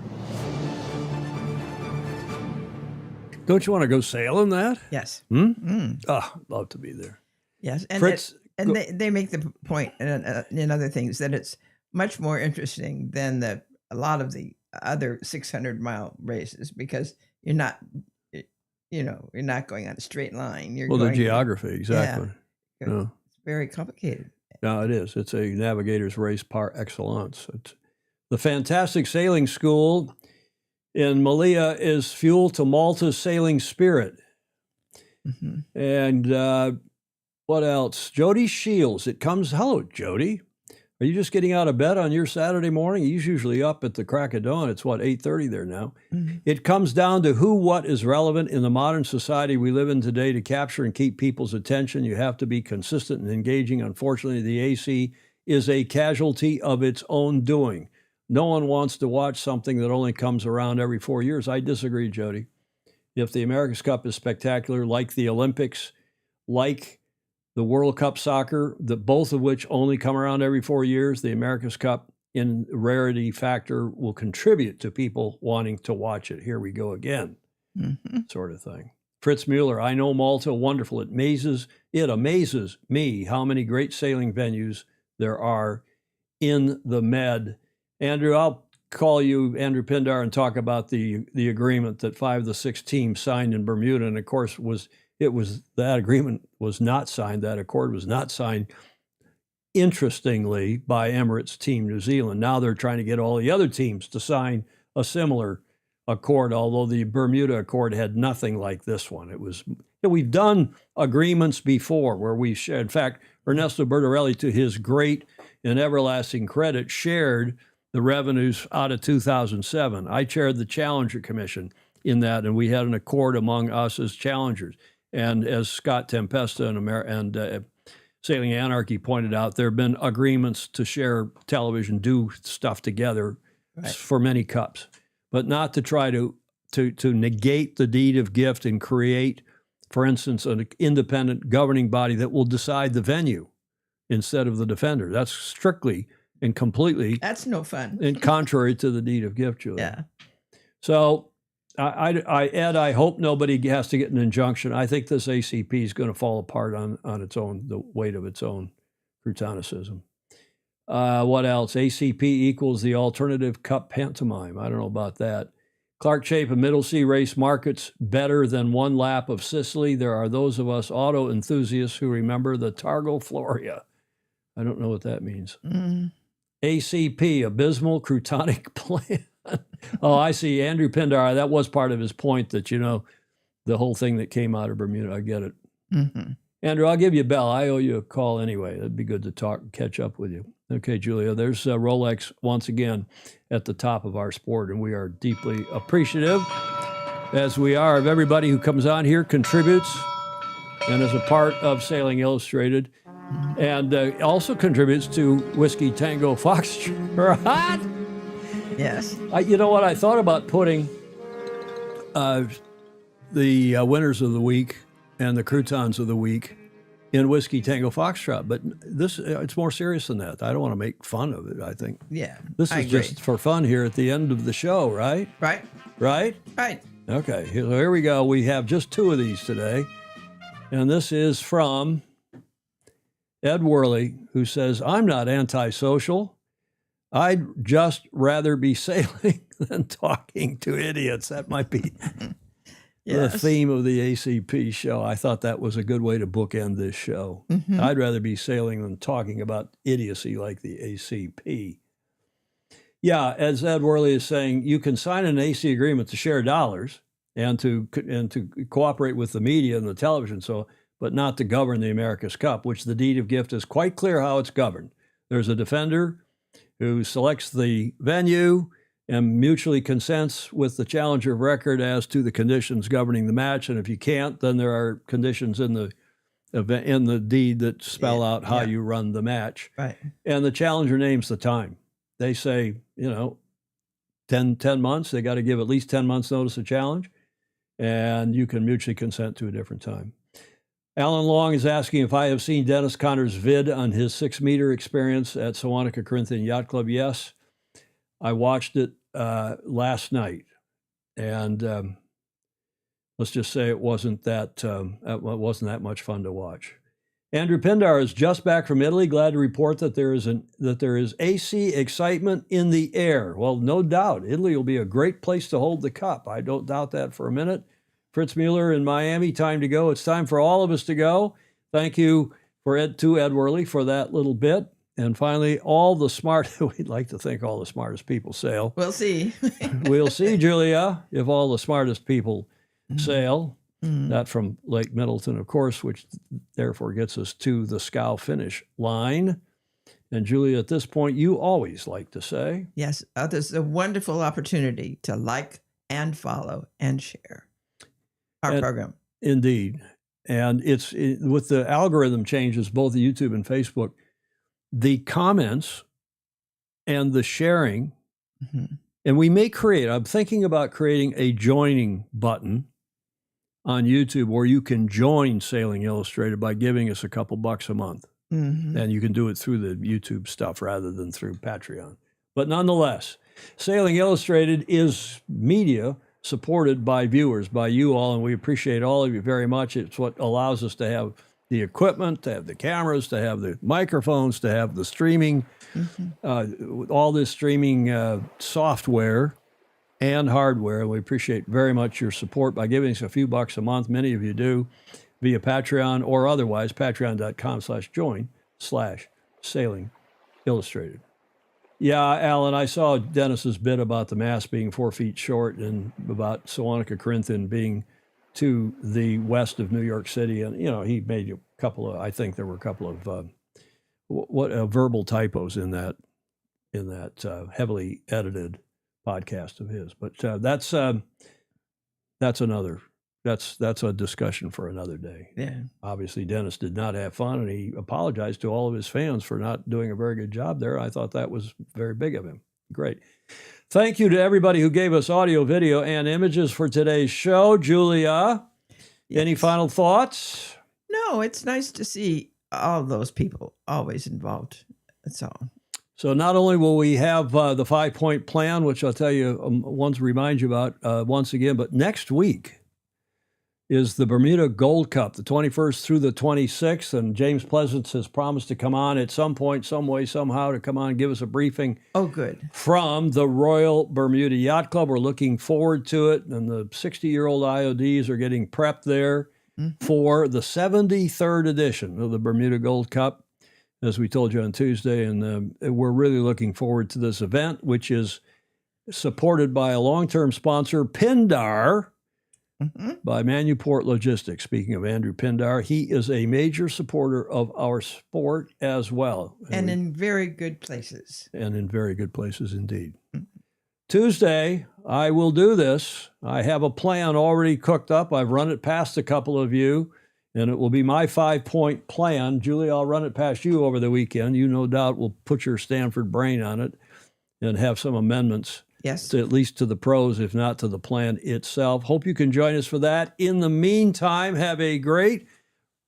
Don't you want to go sail in that? Yes. Love to be there. Yes. And, Fritz, they make the point in other things that it's much more interesting than a lot of the other 600-mile races, because you're not going on a straight line. You're the going geography, exactly. Yeah. It's very complicated. No, it is. It's a navigator's race par excellence. It's the fantastic sailing school in Malia is fuel to Malta's sailing spirit. Mm-hmm. And what else? Jody Shields. Hello, Jody. Are you just getting out of bed on your Saturday morning? He's usually up at the crack of dawn. It's 8:30 there now. Mm-hmm. It comes down to what is relevant in the modern society we live in today. To capture and keep people's attention, you have to be consistent and engaging. Unfortunately, the AC is a casualty of its own doing. No one wants to watch something that only comes around every 4 years. I disagree, Jody. If the America's Cup is spectacular, like the Olympics, like the World Cup soccer, both of which only come around every 4 years, the America's Cup in rarity factor will contribute to people wanting to watch it. Here we go again, sort of thing. Fritz Mueller, I know Malta, wonderful. It amazes me how many great sailing venues there are in the Med. Andrew, I'll call you, Andrew Pindar, and talk about the agreement that 5 of the 6 teams signed in Bermuda. And of course, that agreement was not signed. That accord was not signed, interestingly, by Emirates Team New Zealand. Now they're trying to get all the other teams to sign a similar accord, although the Bermuda Accord had nothing like this one. We've done agreements before where in fact, Ernesto Bertorelli, to his great and everlasting credit, shared the revenues out of 2007. I chaired the Challenger Commission in that, and we had an accord among us as challengers. And as Scott Tempesta and Sailing Anarchy pointed out, there have been agreements to share television, do stuff together for many cups, but not to try to negate the deed of gift and create, for instance, an independent governing body that will decide the venue instead of the defender. That's strictly and completely That's no fun. and contrary to the deed of gift, Julia. Yeah. So, Ed, I hope nobody has to get an injunction. I think this ACP is going to fall apart on its own, the weight of its own Croutonicism. What else? ACP equals the alternative cup pantomime. I don't know about that. Clark Chape, a middle sea race markets better than one lap of Sicily. There are those of us auto enthusiasts who remember the Targo Floria. I don't know what that means. ACP, abysmal croutonic plan. Oh, I see. Andrew Pindar, that was part of his point that, the whole thing that came out of Bermuda. I get it. Mm-hmm. Andrew, I'll give you a bell. I owe you a call anyway. It'd be good to talk and catch up with you. Okay, Julia, there's Rolex once again at the top of our sport, and we are deeply appreciative, as we are, of everybody who comes on here, contributes, and is a part of Sailing Illustrated, and also contributes to Whiskey Tango Foxtrot. Yes. You know what? I thought about putting the winners of the week and the croutons of the week in Whiskey Tango Foxtrot, but it's more serious than that. I don't want to make fun of it, I think. Yeah. This I is agree. just for fun here at the end of the show, right? Right. Right? Right. Okay, so here we go. We have just two of these today. And this is from Ed Worley, who says, I'm not antisocial. I'd just rather be sailing than talking to idiots. That might be the theme of the ACP show. I thought that was a good way to bookend this show. Mm-hmm. I'd rather be sailing than talking about idiocy like the ACP. Yeah, as Ed Worley is saying, you can sign an AC agreement to share dollars and to cooperate with the media and the television, but not to govern the America's Cup, which the deed of gift is quite clear how it's governed. There's a defender who selects the venue and mutually consents with the challenger of record as to the conditions governing the match. And if you can't, then there are conditions in the deed that spell out how you run the match. Right. And the challenger names the time. They say, 10 months. They got to give at least 10 months notice of challenge, and you can mutually consent to a different time. Alan Long is asking if I have seen Dennis Connor's vid on his 6-meter experience at Sewanaka Corinthian Yacht Club. Yes, I watched it last night, and let's just say it wasn't that much fun to watch. Andrew Pindar is just back from Italy. Glad to report that there is AC excitement in the air. Well, no doubt, Italy will be a great place to hold the cup. I don't doubt that for a minute. Fritz Mueller in Miami, time to go. It's time for all of us to go. Thank you to Ed Worley for that little bit. And finally, we'd like to think all the smartest people sail. We'll see. We'll see, Julia, if all the smartest people sail. Not from Lake Middleton, of course, which therefore gets us to the scow finish line. And Julia, at this point, you always like to say. Yes, this is a wonderful opportunity to like and follow and share our program. Indeed. And it's with the algorithm changes, both YouTube and Facebook, the comments and the sharing, and we may I'm thinking about creating a joining button on YouTube where you can join Sailing Illustrated by giving us a couple bucks a month. And you can do it through the YouTube stuff rather than through Patreon. But nonetheless, Sailing Illustrated is media supported by viewers, by you all, and we appreciate all of you very much. It's what allows us to have the equipment, to have the cameras, to have the microphones, to have the streaming, all this streaming software and hardware. We appreciate very much your support by giving us a few bucks a month. Many of you do via Patreon or otherwise, patreon.com/join/Sailing Illustrated. Yeah, Alan, I saw Dennis's bit about the mast being 4 feet short and about Sewanaka Corinthian being to the west of New York City. And, he made I think there were a couple of verbal typos in that in that heavily edited podcast of his. But that's a discussion for another day. Yeah. Obviously, Dennis did not have fun, and he apologized to all of his fans for not doing a very good job there. I thought that was very big of him. Great. Thank you to everybody who gave us audio, video, and images for today's show. Julia, any final thoughts? No, it's nice to see all those people always involved. That's all. So not only will we have the 5-point plan, which I'll tell you, remind you about once again, but next week is the Bermuda Gold Cup, the 21st through the 26th, and James Pleasance has promised to come on at some point, some way, somehow, to come on and give us a briefing. Oh, good. From the Royal Bermuda Yacht Club. We're looking forward to it, and the 60-year-old IODs are getting prepped there for the 73rd edition of the Bermuda Gold Cup, as we told you on Tuesday, and we're really looking forward to this event, which is supported by a long-term sponsor, Pindar, by Manuport Logistics. Speaking of Andrew Pindar, he is a major supporter of our sport as well. And in very good places. And in very good places indeed. Tuesday, I will do this. I have a plan already cooked up. I've run it past a couple of you, and it will be my 5-point plan. Julie, I'll run it past you over the weekend. You no doubt will put your Stanford brain on it and have some amendments. Yes. At least to the pros, if not to the plan itself. Hope you can join us for that. In the meantime, have a great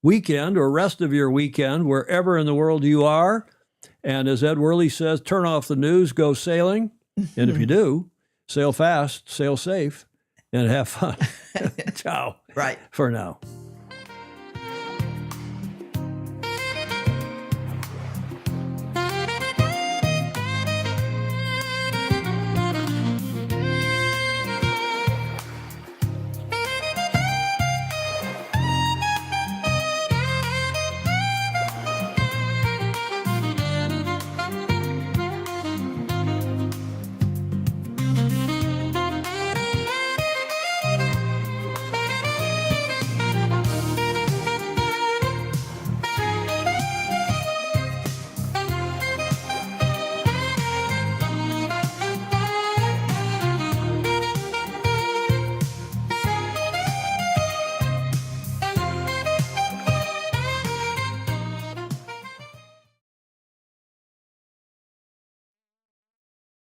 weekend or rest of your weekend, wherever in the world you are. And as Ed Worley says, turn off the news, go sailing. And if you do, sail fast, sail safe, and have fun. Ciao. Right. For now.